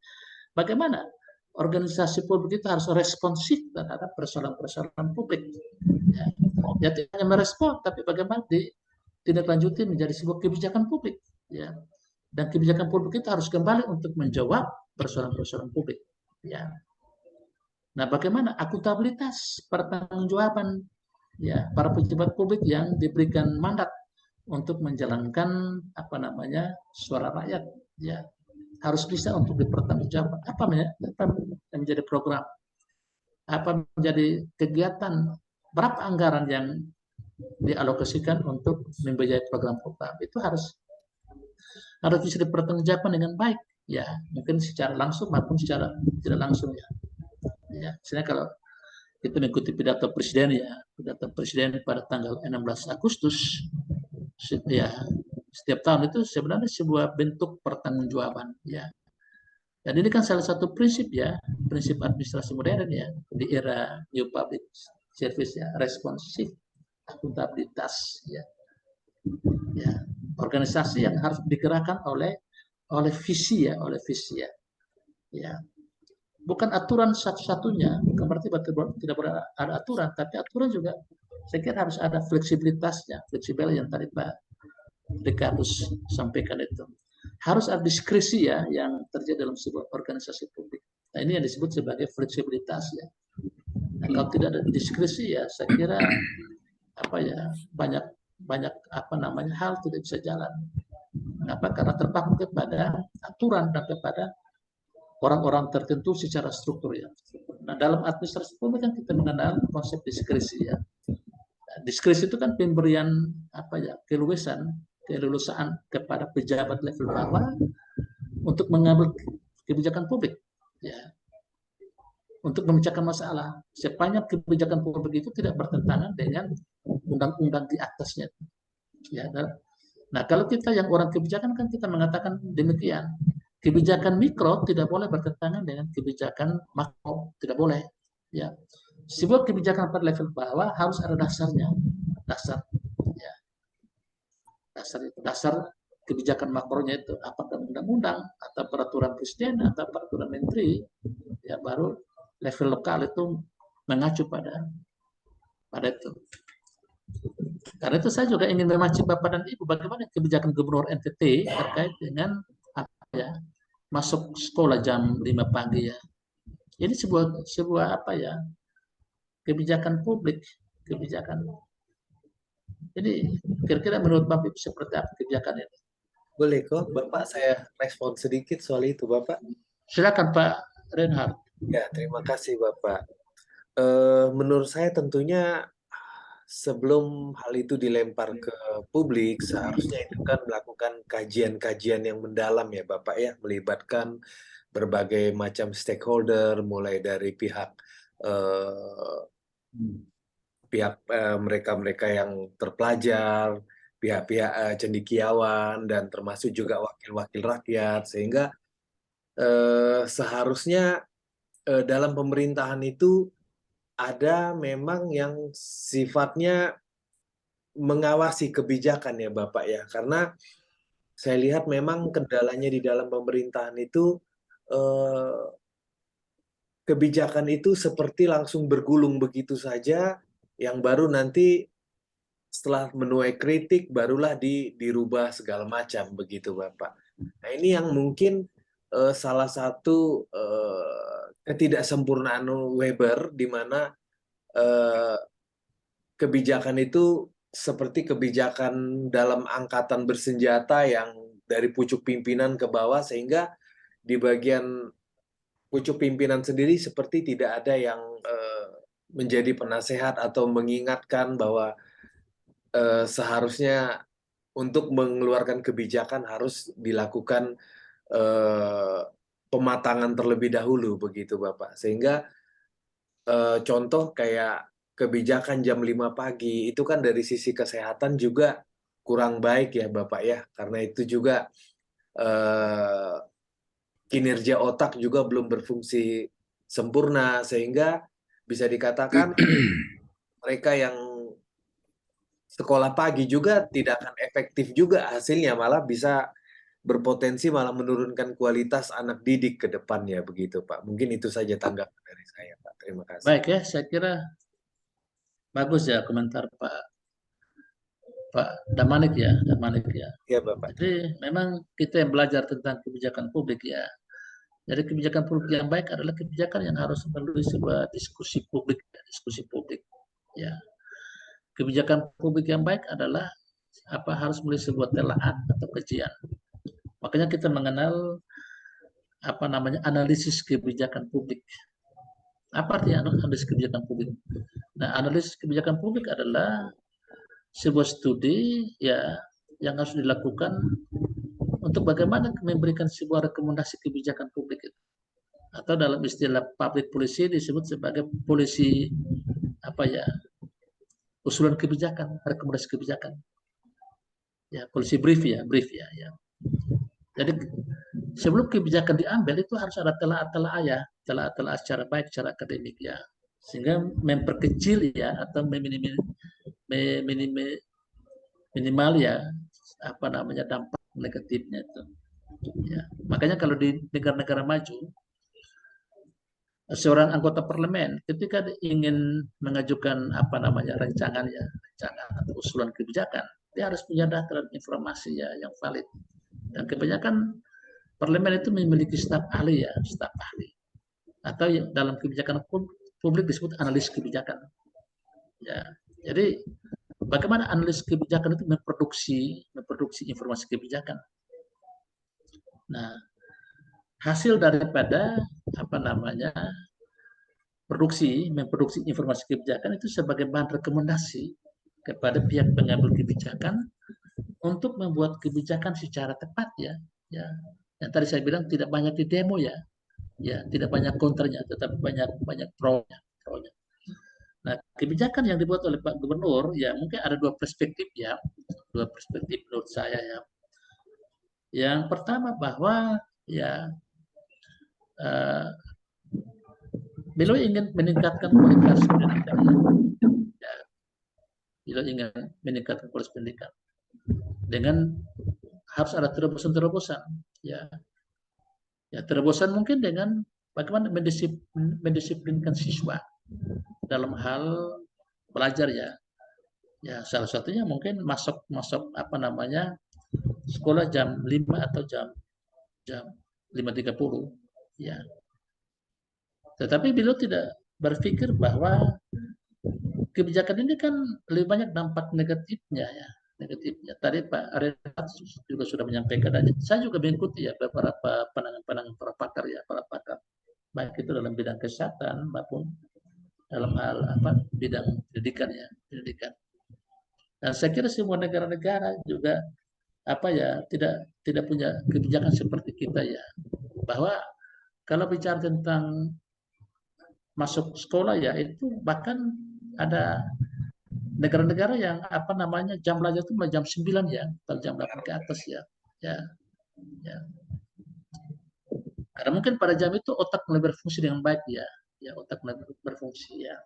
bagaimana organisasi publik itu harus responsif terhadap persoalan-persoalan publik. Ya, tidak hanya merespon, tapi bagaimana ditindaklanjuti menjadi sebuah kebijakan publik, ya. Dan kebijakan publik itu harus kembali untuk menjawab persoalan-persoalan publik, ya. Nah, bagaimana akuntabilitas pertanggungjawaban, ya, para pejabat publik yang diberikan mandat untuk menjalankan apa namanya suara rakyat, ya, harus bisa untuk dipertanggungjawabkan. Apa yang menjadi program, apa menjadi kegiatan, berapa anggaran yang dialokasikan untuk membiayai program-program, itu harus bisa dipertanggungjawabkan dengan baik, ya, mungkin secara langsung maupun secara tidak langsung, ya. Ya, misalnya kalau kita mengikuti pidato presiden pada tanggal 16 Agustus, ya, setiap tahun itu sebenarnya sebuah bentuk pertanggungjawaban, ya. Dan ini kan salah satu prinsip, ya, prinsip administrasi modern, ya, di era new public service, ya, responsif, akuntabilitas, ya. Ya, organisasi yang harus digerakkan oleh visi, ya, ya. Ya, bukan aturan satu-satunya, bukan berarti tidak boleh ada aturan, tapi aturan juga saya kira harus ada fleksibilitasnya, fleksibel yang tadi Pak Dekadus sampaikan itu. Harus ada diskresi, ya, yang terjadi dalam sebuah organisasi publik. Nah, ini yang disebut sebagai fleksibilitas, ya. Nah, kalau tidak ada diskresi, ya, saya kira apa, ya, banyak apa namanya hal tidak bisa jalan. Kenapa? Karena terpaku kepada aturan dan kepada orang-orang tertentu secara struktur, ya. Nah, dalam administrasi publik kan kita mengenal konsep diskresi, ya. Nah, diskresi itu kan pemberian apa, ya, keleluasaan kepada pejabat level bawah untuk mengambil kebijakan publik, ya, untuk memecahkan masalah. Sepanjang kebijakan publik itu tidak bertentangan dengan undang-undang di atasnya, ya. Nah, kalau kita yang orang kebijakan kan kita mengatakan demikian. Kebijakan mikro tidak boleh bertentangan dengan kebijakan makro, tidak boleh, ya. Sebuah kebijakan pada level bawah harus ada dasarnya, ya. Dasar kebijakan makronya itu apakah undang-undang atau peraturan presiden atau peraturan menteri, ya, baru level lokal itu mengacu pada itu. Karena itu saya juga ingin memancing Bapak dan Ibu bagaimana kebijakan Gubernur NTT terkait dengan apa, ya, masuk sekolah jam 5 pagi, ya. Ini sebuah apa, ya, kebijakan publik, kebijakan. Jadi kira-kira menurut Bapak Ibu seperti apa kebijakan ini? Boleh kok, Bapak, saya respon sedikit soal itu, Bapak. Silakan Pak Reinhard. Ya, terima kasih, Bapak. Menurut saya tentunya sebelum hal itu dilempar ke publik, seharusnya itu kan melakukan kajian-kajian yang mendalam, ya Bapak, ya, melibatkan berbagai macam stakeholder, mulai dari pihak mereka-mereka yang terpelajar, pihak-pihak cendekiawan, dan termasuk juga wakil-wakil rakyat, sehingga seharusnya dalam pemerintahan itu ada memang yang sifatnya mengawasi kebijakan, ya Bapak, ya. Karena saya lihat memang kendalanya di dalam pemerintahan itu kebijakan itu seperti langsung bergulung begitu saja, yang baru nanti setelah menuai kritik barulah dirubah segala macam begitu, Bapak. Nah, ini yang mungkin salah satu ketidaksempurnaan Weber, di mana kebijakan itu seperti kebijakan dalam angkatan bersenjata yang dari pucuk pimpinan ke bawah, sehingga di bagian pucuk pimpinan sendiri seperti tidak ada yang menjadi penasehat atau mengingatkan bahwa seharusnya untuk mengeluarkan kebijakan harus dilakukan pematangan terlebih dahulu begitu, Bapak. Sehingga contoh kayak kebijakan jam 5 pagi itu kan dari sisi kesehatan juga kurang baik, ya Bapak, ya. Karena itu juga kinerja otak juga belum berfungsi sempurna, sehingga bisa dikatakan mereka yang sekolah pagi juga tidak akan efektif juga hasilnya, malah bisa berpotensi malah menurunkan kualitas anak didik ke depannya begitu, Pak. Mungkin itu saja tanggapan dari saya, Pak. Terima kasih. Baik, ya, saya kira bagus, ya, komentar Pak Pak Damanik ya, Damanik ya. Ya, Bapak. Jadi memang kita yang belajar tentang kebijakan publik ya. Jadi kebijakan publik yang baik adalah kebijakan yang harus melalui sebuah diskusi publik, ya. Kebijakan publik yang baik adalah harus melalui sebuah telaah atau kajian. Makanya kita mengenal analisis kebijakan publik. Apa artinya analisis kebijakan publik? Nah, analisis kebijakan publik adalah sebuah studi ya yang harus dilakukan untuk bagaimana memberikan sebuah rekomendasi kebijakan publik itu. Atau dalam istilah public policy disebut sebagai polisi usulan kebijakan, rekomendasi kebijakan. Ya, polisi brief ya. Jadi sebelum kebijakan diambil itu harus ada telah secara baik, secara akademik ya, sehingga memperkecil ya atau minimal ya dampak negatifnya itu. Ya. Makanya kalau di negara-negara maju, seorang anggota parlemen ketika ingin mengajukan rancangan atau usulan kebijakan, dia harus punya data dan informasi ya yang valid. Dan kebanyakan parlemen itu memiliki staf ahli atau dalam kebijakan publik disebut analis kebijakan. Ya, jadi bagaimana analis kebijakan itu memproduksi informasi kebijakan. Nah, hasil daripada memproduksi informasi kebijakan itu sebagai bahan rekomendasi kepada pihak pengambil kebijakan untuk membuat kebijakan secara tepat ya. Yang tadi saya bilang tidak banyak di demo ya, tidak banyak kontranya, tetapi banyak pro-nya. Nah, kebijakan yang dibuat oleh Pak Gubernur ya mungkin ada dua perspektif menurut saya ya. Yang pertama bahwa ya beliau ingin meningkatkan kualitas pendidikan. Ya, beliau ingin meningkatkan kualitas pendidikan dengan harus ada terobosan ya. Terobosan mungkin dengan bagaimana mendisiplinkan siswa dalam hal belajar ya. Ya, salah satunya mungkin masuk sekolah jam 5 atau jam 5.30 ya. Tetapi beliau tidak berpikir bahwa kebijakan ini kan lebih banyak dampak negatifnya ya. Tadi Pak Renat juga sudah menyampaikan, dan saya juga mengikuti ya beberapa pandangan para pakar baik itu dalam bidang kesehatan maupun dalam hal bidang pendidikan. Dan saya kira semua negara-negara juga tidak punya kebijakan seperti kita ya, bahwa kalau bicara tentang masuk sekolah ya itu bahkan ada negara-negara yang jam belajar itu jam 9 ya, atau jam 8 ke atas ya. Karena mungkin pada jam itu otak mulai berfungsi dengan baik ya, otak mulai berfungsi ya.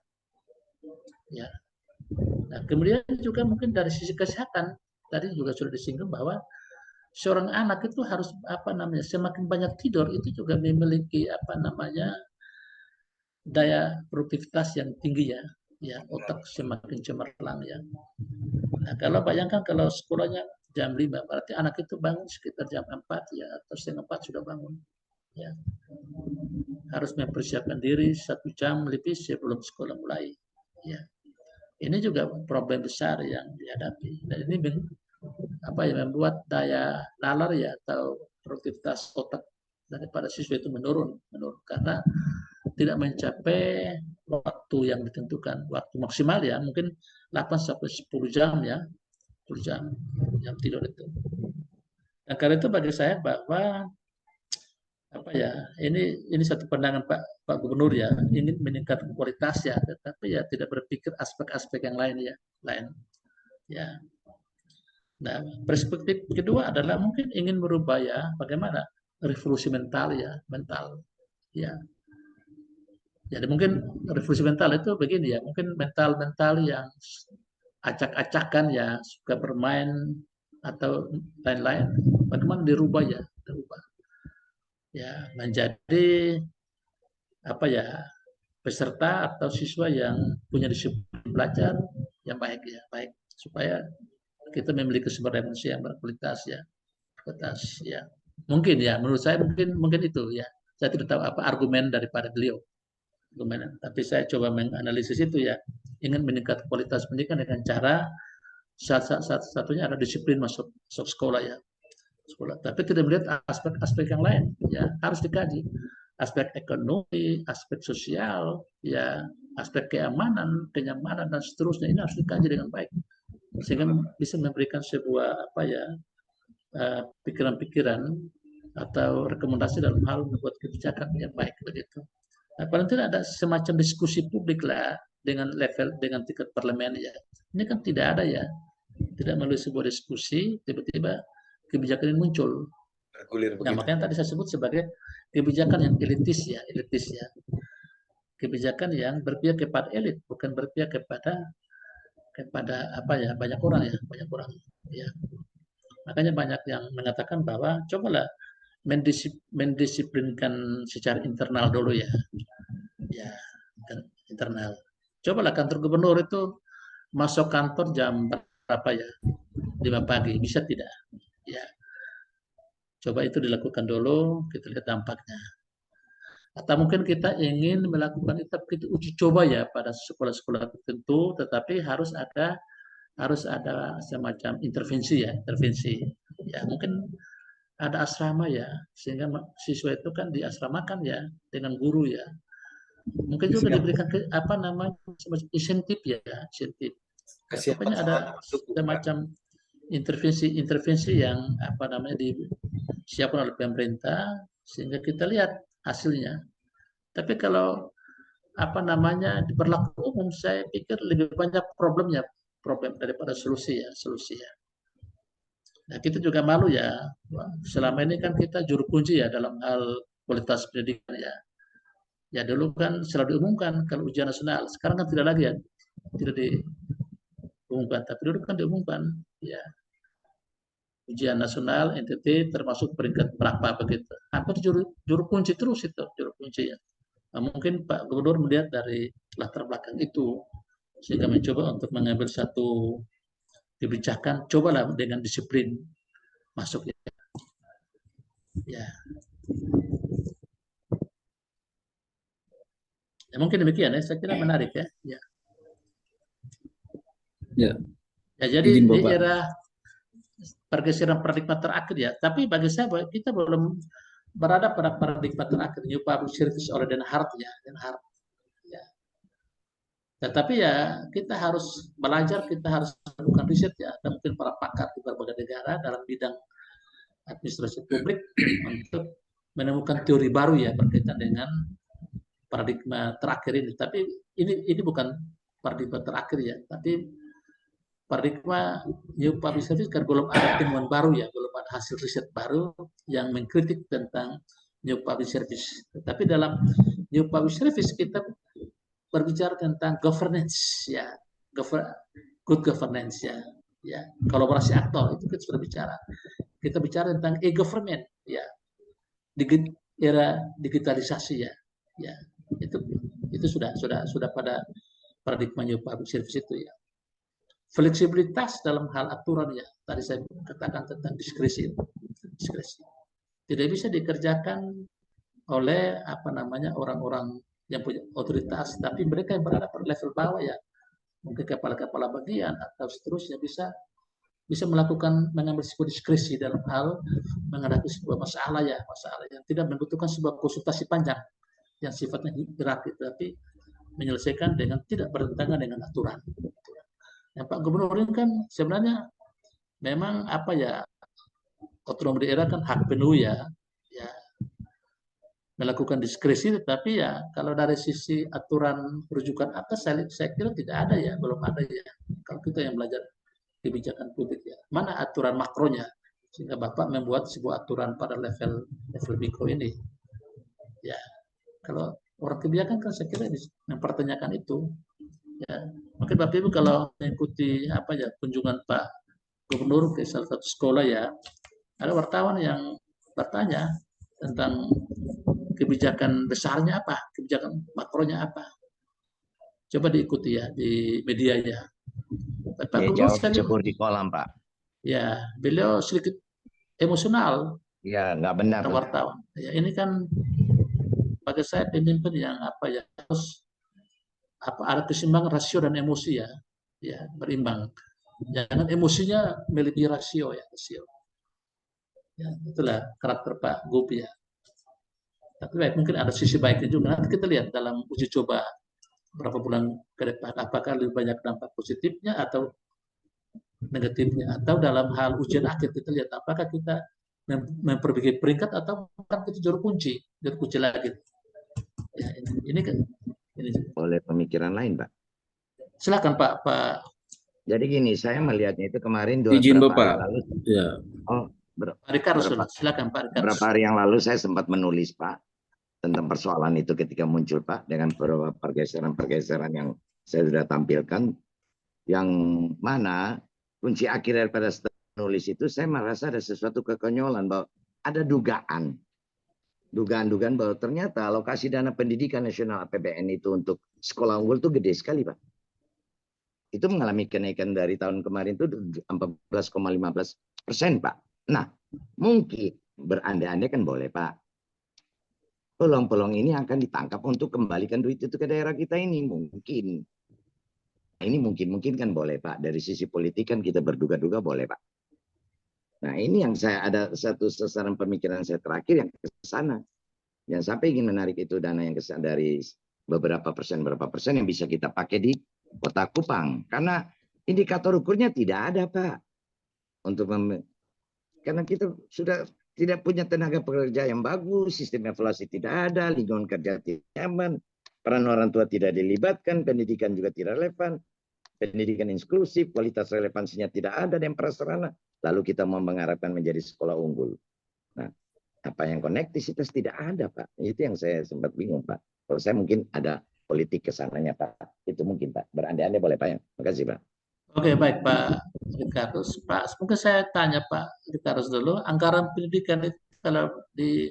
Nah, kemudian juga mungkin dari sisi kesehatan tadi juga sudah disinggung bahwa seorang anak itu harus semakin banyak tidur itu juga memiliki daya produktivitas yang tinggi ya, otak semakin cemerlang ya. Nah, kalau bayangkan kalau sekolahnya jam 5, berarti anak itu bangun sekitar jam 4 ya, atau setengah 4 sudah bangun ya. Harus mempersiapkan diri 1 jam lebih sebelum sekolah mulai ya. Ini juga problem besar yang dihadapi, dan ini membuat daya nalar ya atau produktivitas otak daripada siswa itu menurun karena tidak mencapai waktu yang ditentukan, waktu maksimal ya, mungkin 8 sampai 10 jam ya, 10 jam yang tidur itu. Dan karena itu bagi saya bahwa ini satu pandangan Pak Gubernur ya, ingin meningkatkan kualitas ya, tetapi ya tidak berpikir aspek-aspek yang lain ya. Nah, perspektif kedua adalah mungkin ingin merubah ya bagaimana revolusi mental ya. Jadi mungkin revolusi mental itu begini ya, mungkin mental yang acak-acakan ya, suka bermain atau lain-lain, bagaimana dirubah ya menjadi peserta atau siswa yang punya disiplin belajar yang baik supaya kita memiliki sumber daya manusia yang berkualitas ya. Kualitas ya. Mungkin ya, menurut saya mungkin itu ya. Saya tidak tahu apa argumen daripada beliau. Tapi saya coba menganalisis itu ya. Ingin meningkat kualitas pendidikan dengan cara satunya ada disiplin masuk sekolah ya. Sekolah. Tapi tidak melihat aspek-aspek yang lain ya, harus dikaji. Aspek ekonomi, aspek sosial, ya, aspek keamanan, kenyamanan dan seterusnya ini harus dikaji dengan baik sehingga bisa memberikan sebuah apa ya pikiran-pikiran atau rekomendasi dalam hal membuat kebijakan yang baik begitu. Nah, paling tidak ada semacam diskusi publik lah dengan tingkat parlemen ya. Ini kan tidak ada ya, tidak melalui sebuah diskusi tiba-tiba kebijakan ini muncul. Nah, makanya tadi saya sebut sebagai kebijakan yang elitis ya. Kebijakan yang berpihak kepada elit, bukan berpihak kepada apa ya banyak orang ya. Makanya banyak yang mengatakan bahwa cobalah mendisiplinkan secara internal dulu ya internal. Cobalah kantor gubernur itu masuk kantor jam berapa ya, 5 pagi, bisa tidak ya. Coba itu dilakukan dulu, kita lihat dampaknya. Atau mungkin kita ingin melakukan itu, kita uji coba ya pada sekolah-sekolah tertentu, tetapi harus ada semacam intervensi ya. Mungkin ada asrama ya, sehingga siswa itu kan diasramakan ya dengan guru ya. Mungkin juga diberikan semacam insentif ya, insentif. Pokoknya ada semacam intervensi yang disiapkan oleh pemerintah sehingga kita lihat hasilnya. Tapi kalau diberlaku umum, saya pikir lebih banyak problem daripada solusi ya. Nah, kita juga malu ya. Selama ini kan kita juru kunci ya dalam hal kualitas pendidikan ya. Ya dulu kan selalu diumumkan kalau ujian nasional. Sekarang kan tidak lagi ya, tidak diumumkan. Tapi dulu kan diumumkan ya. Ujian nasional NTT termasuk peringkat berapa begitu. Hampir juru kunci terus itu, juru kunci ya. Nah, mungkin Pak Gubernur melihat dari latar belakang itu sehingga mencoba untuk mengambil satu kebijakan, cobalah dengan disiplin masuk ya. Ya mungkin demikian ya, saya kira menarik ya. Ya, jadi di era pergeseran paradigma terakhir ya, tapi bagi saya kita belum berada pada paradigma terakhir new public service oleh Den Hart ya. Tetapi ya kita harus belajar, kita harus melakukan riset ya, dan mungkin para pakar di berbagai negara dalam bidang administrasi publik untuk menemukan teori baru ya berkaitan dengan paradigma terakhir ini. Tapi ini bukan paradigma terakhir ya, tapi paradigma new public service kan belum ada temuan baru ya, belum ada hasil riset baru yang mengkritik tentang new public service. Tetapi dalam new public service kita berbicara tentang governance ya, good governance ya, kolaborasi aktor itu kita sudah bicara. Kita bicara tentang e-government ya, era digitalisasi ya, itu sudah pada paradigma new public service itu ya. Fleksibilitas dalam hal aturan ya, tadi saya katakan tentang diskresi. Tidak bisa dikerjakan oleh orang-orang yang punya otoritas, tapi mereka yang berada pada level bawah ya, mungkin kepala-kepala bagian atau seterusnya bisa mengambil sebuah diskresi dalam hal menghadapi sebuah masalah yang tidak membutuhkan sebuah konsultasi panjang yang sifatnya hierarki, tapi menyelesaikan dengan tidak bertentangan dengan aturan. Yang Pak Gubernur ini kan sebenarnya memang otonomi daerah kan hak penuh ya melakukan diskresi, tetapi ya kalau dari sisi aturan rujukan atas saya kira tidak ada ya, belum ada ya. Kalau kita yang belajar kebijakan publik ya, mana aturan makronya sehingga Bapak membuat sebuah aturan pada level mikro ini. Ya, kalau orang kebijakan kan saya kira mempertanyakan itu. Ya, mungkin Bapak Ibu kalau mengikuti kunjungan Pak Gubernur ke salah satu sekolah ya, ada wartawan yang bertanya tentang kebijakan besarnya apa, kebijakan makronya apa. Coba diikuti ya di media ya. Pak Gubernur sekali di kolam Pak. Ya, beliau sedikit emosional Ya, nggak benar. wartawan. Ya, ini kan bagi saya pemimpin yang harus ada keseimbangan rasio dan emosi ya berimbang. Jangan emosinya melebihi rasio rasio. Ya, itulah karakter Pak Gup ya. Tapi baik, mungkin ada sisi baiknya juga. Nanti kita lihat dalam uji coba berapa bulan ke depan, apakah lebih banyak dampak positifnya atau negatifnya, atau dalam hal ujian akhir kita lihat apakah kita memperbaiki peringkat atau kan kita juru kunci lagi. Ya, ini kan ini. Oleh pemikiran lain, Pak. Silakan Pak. Jadi gini, saya melihatnya itu kemarin Izin beberapa Bapak. hari lalu. Ya. Oh, Pak Ricardo, silakan Pak Ricardo. Beberapa hari yang lalu saya sempat menulis, Pak, tentang persoalan itu ketika muncul, Pak, dengan beberapa pergeseran-pergeseran yang saya sudah tampilkan, yang mana kunci akhir daripada menulis itu saya merasa ada sesuatu kekonyolan, bahwa ada dugaan bahwa ternyata alokasi dana pendidikan nasional APBN itu untuk sekolah unggul itu gede sekali, Pak. Itu mengalami kenaikan dari tahun kemarin itu 14,15%, Pak. Nah, mungkin berandai-andai kan boleh, Pak. Peluang-peluang ini akan ditangkap untuk kembalikan duit itu ke daerah kita ini. Mungkin. Nah, ini mungkin kan boleh, Pak. Dari sisi politik kan kita berduga-duga boleh, Pak. Nah, ini yang saya ada satu sasaran pemikiran saya terakhir yang ke sana. Yang sampai ingin menarik itu dana yang dari berapa persen yang bisa kita pakai di Kota Kupang. Karena indikator ukurnya tidak ada, Pak. Karena kita sudah tidak punya tenaga pekerja yang bagus, sistem evaluasi tidak ada, lingkungan kerja tidak nyaman, peran orang tua tidak dilibatkan, pendidikan juga tidak relevan, pendidikan inklusif, kualitas relevansinya tidak ada, dan prasarana. Lalu kita mau mengharapkan menjadi sekolah unggul. Nah, apa yang konektisitas tidak ada, Pak. Itu yang saya sempat bingung, Pak. Kalau saya mungkin ada politik kesananya, Pak. Itu mungkin, Pak. Berandai-andai boleh, Pak. Ya. Terima kasih, Pak. Oke, baik, Pak Ricarus. Pak, mungkin saya tanya Pak Ricarus dulu. Anggaran pendidikan itu kalau di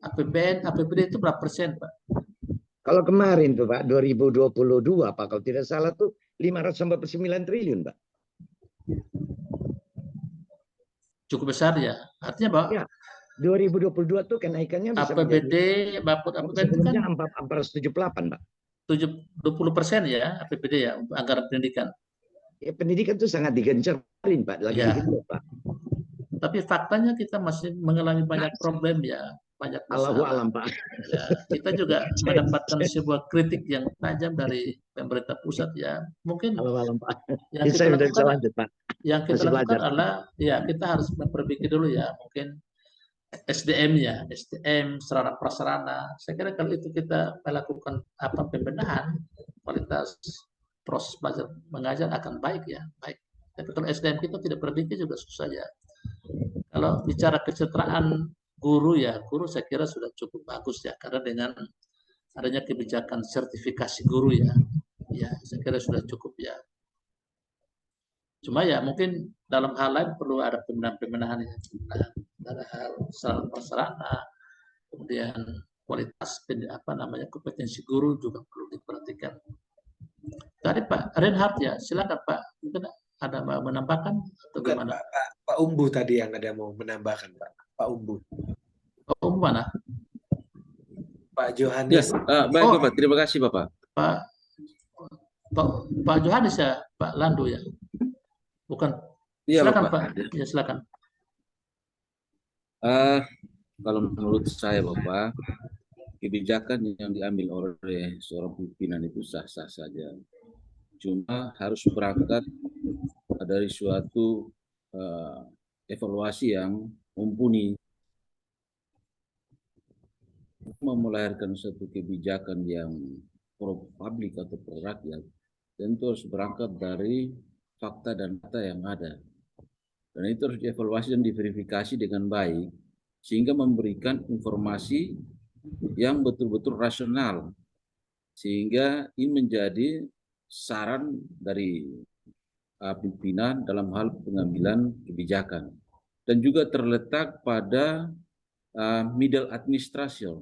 APBD itu berapa persen, Pak? Kalau kemarin tuh, Pak, 2022, Pak, kalau tidak salah tuh 599 triliun, Pak. Cukup besar ya. Artinya Pak, ya, 2022 tuh kenaikannya bisa APBD, itu kan 478, Pak. 20% ya APBD ya, anggaran pendidikan. Ya, pendidikan itu sangat digencarin, Pak. Lagi ya. Gitu, Pak. Tapi faktanya kita masih mengalami banyak problem ya. Banyak masalah. Allahu alam, Pak. Ya, kita juga mendapatkan sebuah kritik yang tajam dari pemerintah pusat ya. Mungkin Allahu alam, Pak. Yang kita lakukan adalah ya kita harus memperbaiki dulu ya, mungkin SDM-nya, SDM, sarana prasarana. Saya kira kalau itu kita melakukan pembenahan, kualitas proses belajar mengajar akan baik ya, baik. Tapi kalau SDM kita tidak perbaiki juga susah ya. Kalau bicara kesejahteraan guru ya, guru saya kira sudah cukup bagus ya, karena dengan adanya kebijakan sertifikasi guru ya saya kira sudah cukup ya. Cuma ya mungkin dalam hal lain perlu ada pembenahan ya, dari hal sarana, kemudian kualitas kompetensi guru juga perlu diperhatikan. Tadi Pak Reinhardt ya, silakan Pak, mungkin ada menambahkan atau bukan, gimana? Pak Umbu tadi yang ada mau menambahkan, Pak Umbu. Pak Umbu mana? Pak Johannes. Ya, baik Bapak, terima kasih Bapak. Pak Johannes ya, Pak Landu ya. Bukan. Ya, silakan Bapak. Pak. Ya silakan. Kalau menurut saya Bapak, kebijakan yang diambil oleh seorang pimpinan itu sah-sah saja. Cuma harus berangkat dari suatu evaluasi yang mumpuni. Melahirkan suatu kebijakan yang pro publik atau pro rakyat, tentu harus berangkat dari fakta dan data yang ada. Dan itu harus dievaluasi dan diverifikasi dengan baik, sehingga memberikan informasi yang betul-betul rasional. Sehingga ini menjadi saran dari pimpinan dalam hal pengambilan kebijakan. Dan juga terletak pada middle administrator.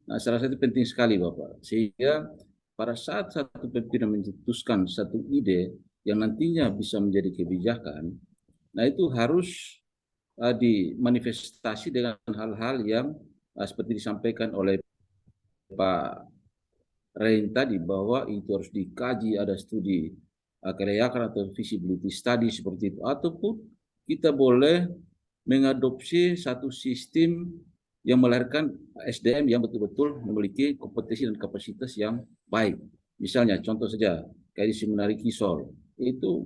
Nah, salah satu penting sekali Bapak, sehingga pada saat satu pimpinan mencetuskan satu ide, yang nantinya bisa menjadi kebijakan, nah itu harus dimanifestasi dengan hal-hal yang seperti disampaikan oleh Pak Rain tadi, bahwa itu harus dikaji, ada studi kelayakan atau feasibility study seperti itu, ataupun kita boleh mengadopsi satu sistem yang melahirkan SDM yang betul-betul memiliki kompetensi dan kapasitas yang baik. Misalnya contoh saja kayak di Seminari Kisol, itu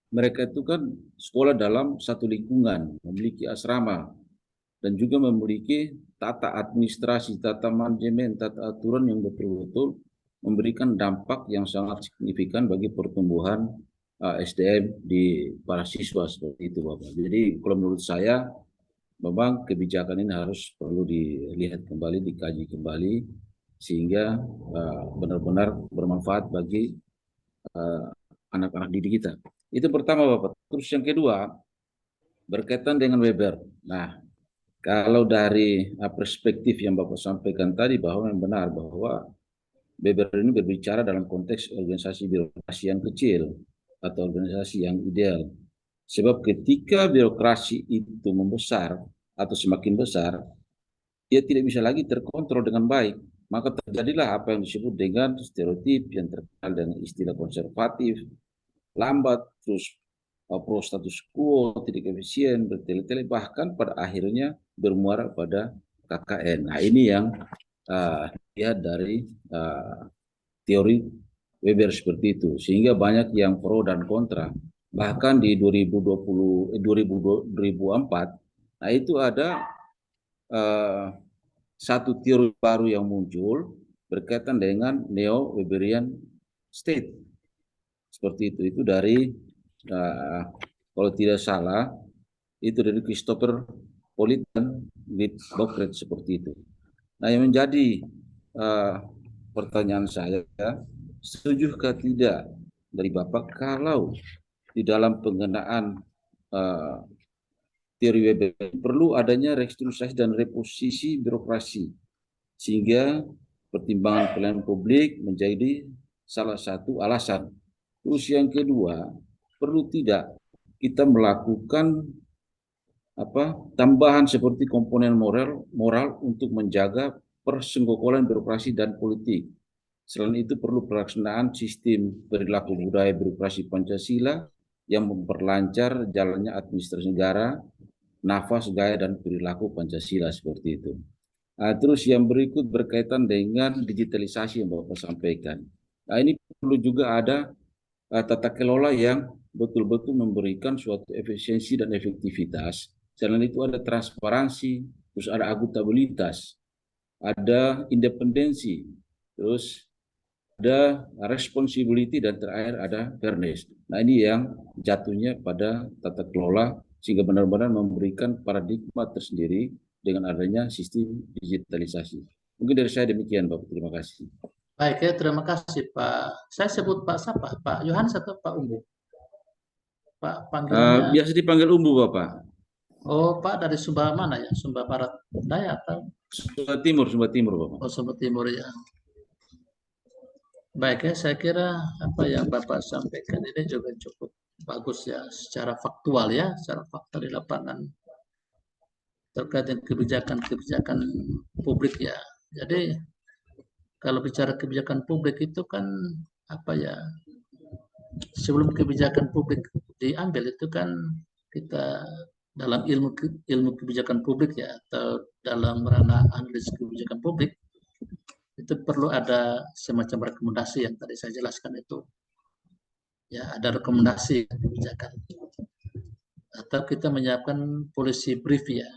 mereka itu kan sekolah dalam satu lingkungan, memiliki asrama, dan juga memiliki tata administrasi, tata manajemen, tata aturan yang betul-betul memberikan dampak yang sangat signifikan bagi pertumbuhan SDM di para siswa seperti itu, Bapak. Jadi kalau menurut saya memang kebijakan ini harus perlu dilihat kembali, dikaji kembali, sehingga benar-benar bermanfaat bagi anak-anak didik kita. Itu pertama, Bapak. Terus yang kedua, berkaitan dengan Weber. Nah, kalau dari perspektif yang Bapak sampaikan tadi, bahwa yang benar bahwa Weber ini berbicara dalam konteks organisasi birokrasi yang kecil atau organisasi yang ideal. Sebab ketika birokrasi itu membesar atau semakin besar, ia tidak bisa lagi terkontrol dengan baik. Maka terjadilah apa yang disebut dengan stereotip yang terkenal dengan istilah konservatif, lambat, terus pro status quo, tidak efisien, bertele-tele, bahkan pada akhirnya bermuara pada KKN. Nah, ini yang lihat dari teori Weber seperti itu, sehingga banyak yang pro dan kontra. Bahkan di 2004, nah itu ada satu teori baru yang muncul berkaitan dengan neo-Weberian state. Seperti itu. Itu dari kalau tidak salah itu dari Christopher Pollitt dan Bocret seperti itu. Nah, yang menjadi pertanyaan saya, setujukah tidak dari Bapak kalau di dalam penggunaan teori Weber perlu adanya restrukturisasi dan reposisi birokrasi, sehingga pertimbangan pelayanan publik menjadi salah satu alasan. Terus yang kedua, perlu tidak kita melakukan tambahan seperti komponen moral untuk menjaga persenggokolan birokrasi dan politik. Selain itu perlu pelaksanaan sistem perilaku budaya birokrasi Pancasila yang memperlancar jalannya administrasi negara, nafas gaya dan perilaku Pancasila seperti itu. Terus yang berikut berkaitan dengan digitalisasi yang Bapak sampaikan. Nah, ini perlu juga ada tata kelola yang betul-betul memberikan suatu efisiensi dan efektivitas. Selain itu ada transparansi, terus ada akuntabilitas, ada independensi, terus ada responsibility, dan terakhir ada fairness. Nah, ini yang jatuhnya pada tata kelola sehingga benar-benar memberikan paradigma tersendiri dengan adanya sistem digitalisasi. Mungkin dari saya demikian, Bapak. Terima kasih. Baik, ya, terima kasih, Pak. Saya sebut Pak siapa? Pak Yohanes atau Pak Umbu? Pak panggilannya? Biasa dipanggil Umbu, Bapak. Oh, Pak dari Sumba mana ya? Sumba Barat Daya atau? Sumba Timur, Bapak. Oh, Sumba Timur ya. Baik, ya, saya kira apa yang Bapak sampaikan ini juga cukup bagus ya, secara faktual ya, secara fakta di lapangan terkait dengan kebijakan-kebijakan publik ya. Jadi kalau bicara kebijakan publik itu kan apa ya, sebelum kebijakan publik diambil itu kan kita dalam ilmu kebijakan publik ya, atau dalam ranah analisis kebijakan publik itu perlu ada semacam rekomendasi yang tadi saya jelaskan itu. Ya, ada rekomendasi kebijakan. Atau kita menyiapkan policy brief ya.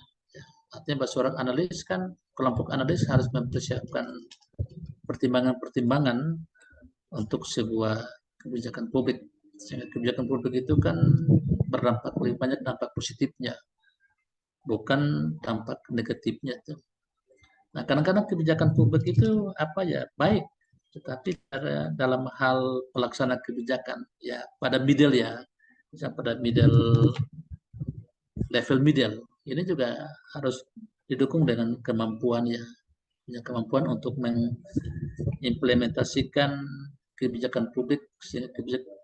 Artinya seorang analis kan, kelompok analis harus mempersiapkan pertimbangan-pertimbangan untuk sebuah kebijakan publik. Sehingga kebijakan publik itu kan berdampak lebih banyak dampak positifnya, bukan dampak negatifnya tuh. Nah, kadang-kadang kebijakan publik itu apa ya, baik, tetapi dalam hal pelaksana kebijakan ya pada middle ya, misalnya pada level middle ini juga harus didukung dengan kemampuan ya, punya kemampuan untuk mengimplementasikan kebijakan publik sehingga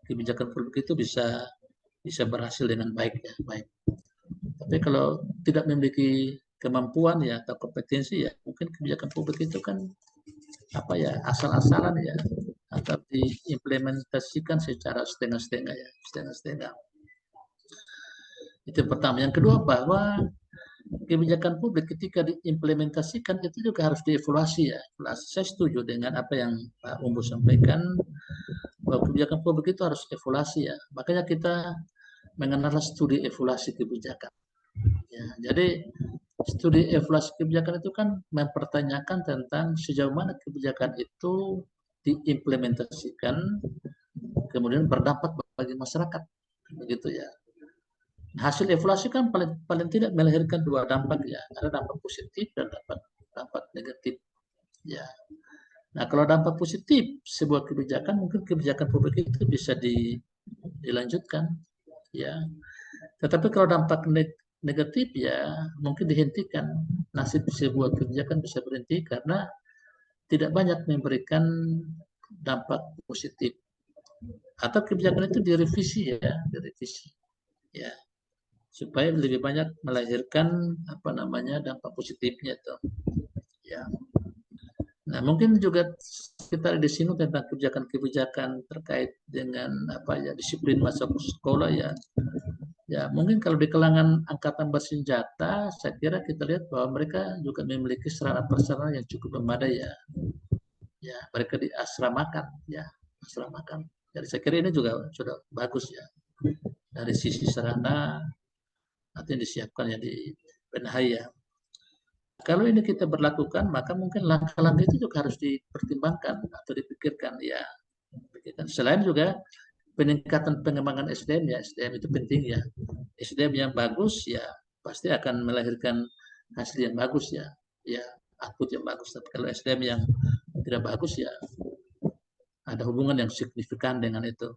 kebijakan publik itu bisa berhasil dengan baik ya, baik. Tapi kalau tidak memiliki kemampuan ya atau kompetensi ya, mungkin kebijakan publik itu kan apa ya, asal-asalan ya, atau diimplementasikan secara setengah-setengah ya, setengah-setengah. Itu yang pertama. Yang kedua, bahwa kebijakan publik ketika diimplementasikan itu juga harus dievaluasi ya. Saya setuju dengan apa yang Pak Umbu sampaikan, bahwa kebijakan publik itu harus evaluasi ya. Makanya kita mengenal studi evaluasi kebijakan. Ya, jadi studi evaluasi kebijakan itu kan mempertanyakan tentang sejauh mana kebijakan itu diimplementasikan, kemudian berdampak bagi masyarakat, begitu ya. Hasil evaluasi kan paling tidak melahirkan dua dampak ya, ada dampak positif dan dampak negatif ya. Nah, kalau dampak positif sebuah kebijakan, mungkin kebijakan publik itu bisa dilanjutkan ya. Tetapi kalau dampak negatif ya mungkin dihentikan. Nasib sebuah kebijakan bisa berhenti karena tidak banyak memberikan dampak positif. Atau kebijakan itu direvisi ya, direvisi ya, supaya lebih banyak melahirkan apa namanya dampak positifnya itu ya. Nah, mungkin juga kita disinggung tentang kebijakan-kebijakan terkait dengan apa ya, disiplin masuk sekolah ya. Ya, mungkin kalau di kalangan angkatan bersenjata, saya kira kita lihat bahwa mereka juga memiliki sarana prasarana yang cukup memadai ya. Ya, mereka diasramakan ya, asramakan. Jadi saya kira ini juga sudah bagus ya. Dari sisi sarana nanti disiapkan ya di benahi ya. Kalau ini kita berlakukan, maka mungkin langkah-langkah itu juga harus dipertimbangkan atau dipikirkan ya. Selain juga peningkatan pengembangan SDM ya, SDM itu penting ya. SDM yang bagus ya pasti akan melahirkan hasil yang bagus ya, ya output yang bagus. Tapi kalau SDM yang tidak bagus ya ada hubungan yang signifikan dengan itu.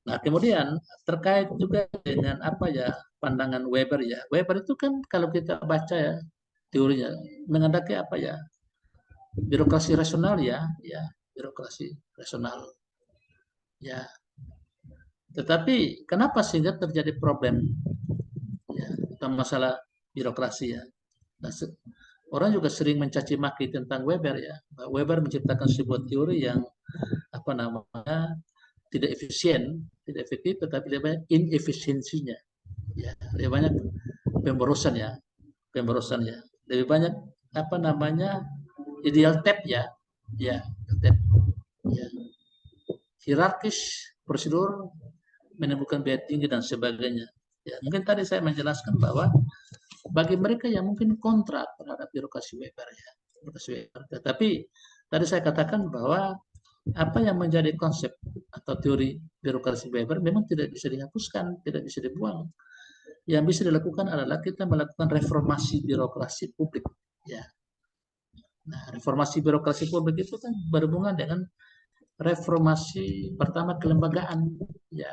Nah, kemudian terkait juga dengan apa ya, pandangan Weber ya. Weber itu kan kalau kita baca ya teorinya menghendaki apa ya, birokrasi rasional ya, ya birokrasi rasional ya. Tetapi kenapa sehingga terjadi problem ya tentang masalah birokrasi ya. Nah, orang juga sering mencaci maki tentang Weber ya. Weber menciptakan sebuah teori yang apa namanya, tidak efisien, tidak efektif, tetapi lebih banyak inefisiensinya. Ya, lebih banyak pemborosan ya, lebih banyak apa namanya, ideal tap ya, ya, tap, ya. Hierarkis, prosedur, menimbulkan biaya tinggi dan sebagainya. Ya, mungkin tadi saya menjelaskan bahwa bagi mereka yang mungkin kontra terhadap birokrasi Weber ya, birokrasi Weber. Tetapi tadi saya katakan bahwa apa yang menjadi konsep atau teori birokrasi Weber memang tidak bisa dihapuskan, tidak bisa dibuang. Yang bisa dilakukan adalah kita melakukan reformasi birokrasi publik. Ya. Nah, reformasi birokrasi publik itu kan berhubungan dengan reformasi pertama kelembagaan, ya,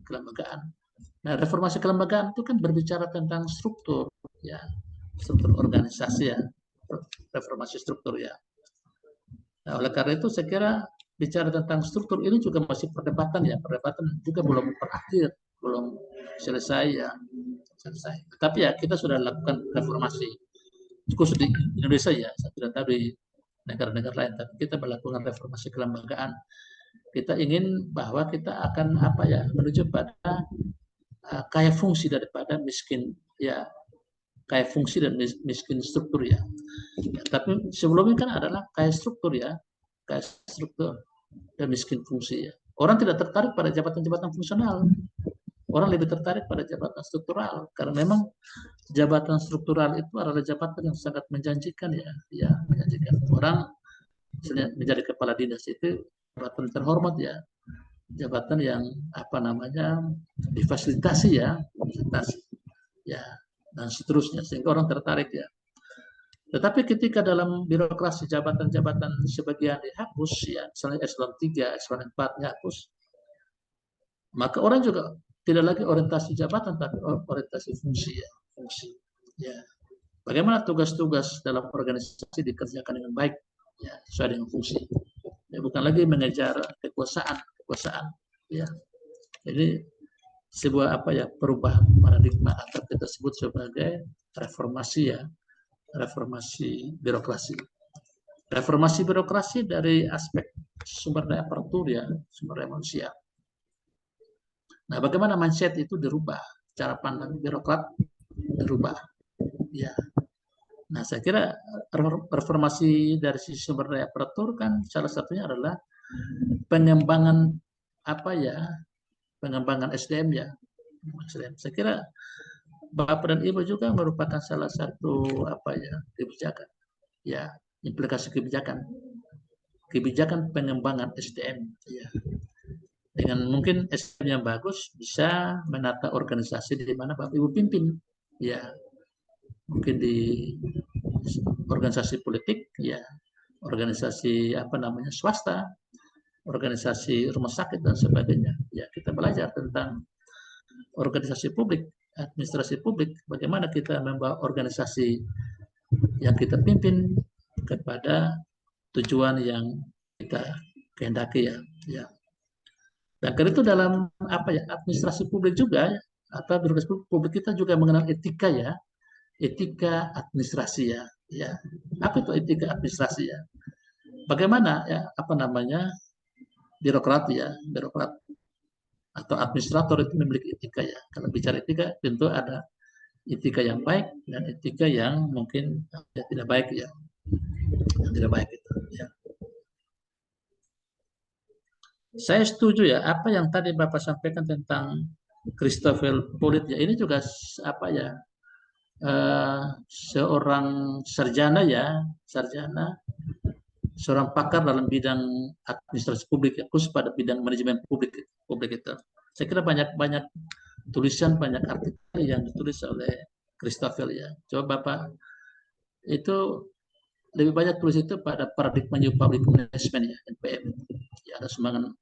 kelembagaan. Nah, reformasi kelembagaan itu kan berbicara tentang struktur, ya, struktur organisasi ya, reformasi struktur ya. Nah, oleh karena itu saya kira bicara tentang struktur ini juga masih perdebatan ya, perdebatan juga belum berakhir, belum selesai ya, selesai. Tapi ya kita sudah lakukan reformasi, khusus di Indonesia ya, saya tidak tahu di negara-negara lain, tapi kita melakukan reformasi kelembagaan. Kita ingin bahwa kita akan apa ya, menuju pada kaya fungsi daripada miskin ya, kaya fungsi dan miskin struktur ya. Ya, tapi sebelumnya kan adalah kaya struktur ya, kaya struktur dan miskin fungsi ya. Orang tidak tertarik pada jabatan-jabatan fungsional, orang lebih tertarik pada jabatan struktural karena memang jabatan struktural itu adalah jabatan yang sangat menjanjikan ya, ya menjanjikan. Orang misalnya menjadi kepala dinas itu jabatan terhormat ya, jabatan yang apa namanya, difasilitasi ya, fasilitasi ya, dan seterusnya sehingga orang tertarik ya. Tetapi ketika dalam birokrasi jabatan-jabatan sebagian dihapus ya, misalnya eselon 3, eselon 4 dihapus, maka orang juga tidak lagi orientasi jabatan tapi orientasi fungsi ya, fungsi ya. Bagaimana tugas-tugas dalam organisasi dikerjakan dengan baik ya, sesuai dengan fungsi. Ya, bukan lagi mengejar kekuasaan kekuasaan. Ya, jadi sebuah perubahan paradigma atau kita sebut sebagai reformasi ya, reformasi birokrasi. Reformasi birokrasi dari aspek sumber daya aparatur ya, sumber daya manusia. Nah, bagaimana mindset itu dirubah, cara pandang birokrat dirubah. Ya. Nah, saya kira reformasi dari sisi sumber daya aparatur kan salah satunya adalah pengembangan pengembangan SDM ya. Saya kira Bapak dan Ibu juga merupakan salah satu kebijakan. Ya, implikasi kebijakan pengembangan SDM ya. Dengan mungkin SDM yang bagus bisa menata organisasi di mana Bapak Ibu pimpin ya, mungkin di organisasi politik ya, organisasi swasta, organisasi rumah sakit dan sebagainya ya. Kita belajar tentang organisasi publik, administrasi publik, bagaimana kita membawa organisasi yang kita pimpin kepada tujuan yang kita kehendaki ya. Dan karena itu dalam administrasi publik juga atau birokrasi publik kita juga mengenal etika ya, etika administrasi ya. Apa itu etika administrasi ya? Bagaimana ya birokrat atau administrator itu memiliki etika ya. Kalau bicara etika tentu ada etika yang baik dan etika yang mungkin tidak baik ya, yang tidak baik itu ya. Saya setuju ya apa yang tadi Bapak sampaikan tentang Christopher Pollitt ya, ini juga seorang sarjana, seorang pakar dalam bidang administrasi publik ya, khusus pada bidang manajemen publik itu. Saya kira banyak tulisan, banyak artikel yang ditulis oleh Christopher ya. Coba Bapak itu lebih banyak tulis itu pada paradigma New Public Management ya, NPM. Ya, ada sumbangan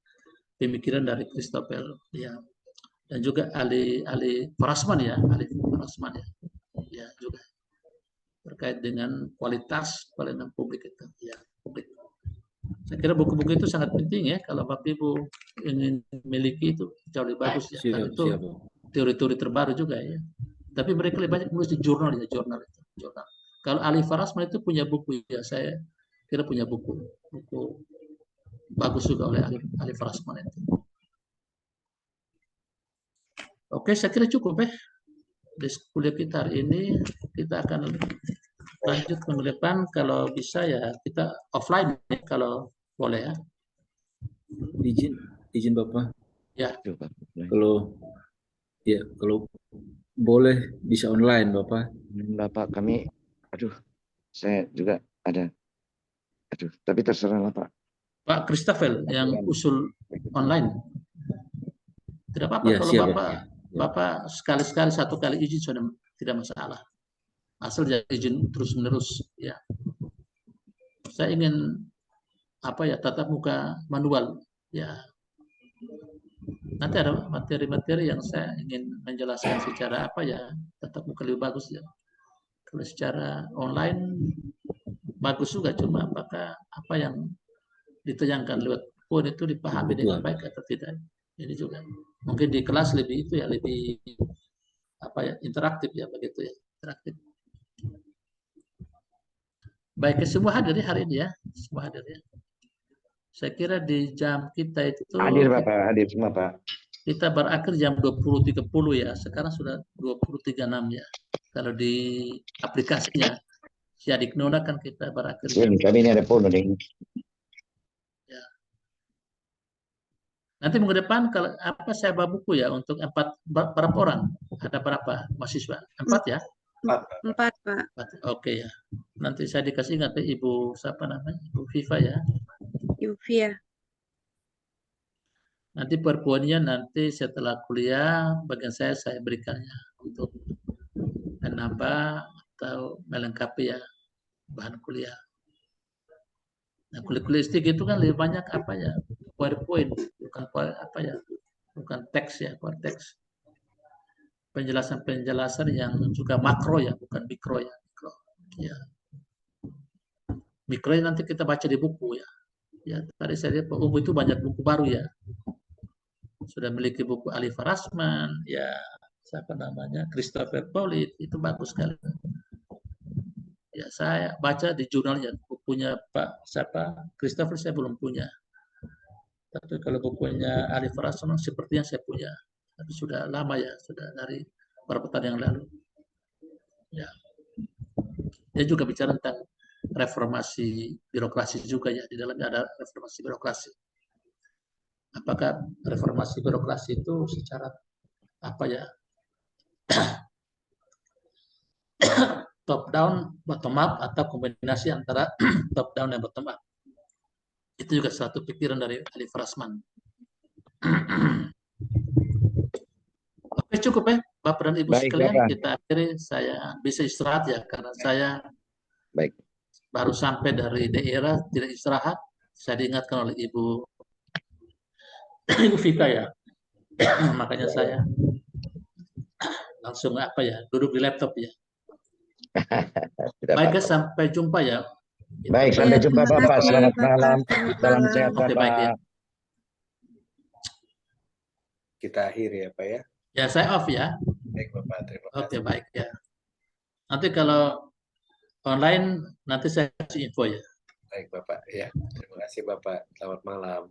pemikiran dari Christopher ya, dan juga Ali Farasman ya, ya juga terkait dengan kualitas pelayanan publik itu ya, publik. Saya kira buku-buku itu sangat penting ya, kalau Bapak Ibu ingin memiliki itu jauh lebih bagus ya, karena itu teori-teori terbaru juga ya. Tapi mereka lebih banyak menulis di jurnal. Kalau Ali Farasman itu punya buku ya, saya kira punya buku bagus juga oleh Ali Farasman itu. Oke, saya kira cukup ya. Di kuliah kita hari ini kita akan lanjut ke depan, kalau bisa ya kita offline ya, kalau boleh ya. Izin Bapak. Ya. Kalau boleh bisa online Bapak. Bapak kami, saya juga ada. Tapi terserah lah Pak. Pak Christopher yang usul online. Tidak apa-apa ya, kalau Bapak sekali-sekali satu kali izin sudah tidak masalah. Asal jadi izin terus-menerus ya. Saya ingin tatap muka manual ya. Nanti ada materi-materi yang saya ingin menjelaskan secara tatap muka lebih bagus ya. Kalau secara online bagus juga, cuma apakah apa yang ditayangkan lewat phone itu dipahami dengan baik atau tidak. Ini juga mungkin di kelas lebih lebih interaktif ya, begitu ya, interaktif. Baik, semua hadir hari ini ya, semua hadir ya. Saya kira di jam kita itu hadir Bapak, hadir semua Pak. Kita berakhir jam 20.30 ya, sekarang sudah 20.36 ya. Kalau di aplikasinya Siadik Nona kan kita berakhir. Kami ini ada phone nih. Ya. Nanti minggu depan kalau saya bawa buku ya untuk berapa orang? Ada berapa mahasiswa? 4 ya? 4 Pak. Oke ya. Nanti saya dikasih ingat Ibu siapa namanya? Ibu Viva ya. Ibu Via. Nanti perpuannya nanti setelah kuliah bagian saya berikannya untuk menambah atau melengkapi ya bahan kuliah. Nah, kuliah itu kan lebih banyak PowerPoint, bukan teks ya, teks. Penjelasan yang juga makro ya, bukan mikro ya. Mikro nanti kita baca di buku ya. Ya, tadi saya lihat Pak Ubu itu banyak buku baru ya. Sudah memiliki buku Alifah Rasman, ya siapa namanya, Christopher Paulit, itu bagus sekali. Ya, saya baca di jurnalnya, bukunya Pak siapa, Christopher saya belum punya. Tapi kalau bukunya Alifah Rasman sepertinya saya punya. Tapi sudah lama ya, sudah dari beberapa tahun yang lalu. Ya. Dia juga bicara tentang reformasi birokrasi juga ya, di dalamnya ada reformasi birokrasi. Apakah reformasi birokrasi itu secara apa ya, top down, bottom up, atau kombinasi antara top down dan bottom up? Itu juga satu pikiran dari Alifah Rasman. Oke, cukup ya Bapak dan Ibu Baik, sekalian, Bapak. kita akhiri, saya bisa istirahat ya karena saya Baik. baru sampai dari daerah, tidak istirahat. Saya diingatkan oleh Ibu Vika ya. Makanya saya langsung apa ya, duduk di laptop ya. Tidak Baik ya, apa-apa. sampai jumpa ya. Baik, sampai Ya, jumpa terima Bapak. kasih Selamat Bapak. malam. Selamat Salam malam. sehat Oke, baik ya. Bapak. Kita akhiri ya Pak ya. Ya, saya off ya. Baik Bapak, terima kasih. Oke, baik ya. Nanti kalau online, nanti saya kasih info ya. Baik Bapak, ya. Terima kasih Bapak. Selamat malam.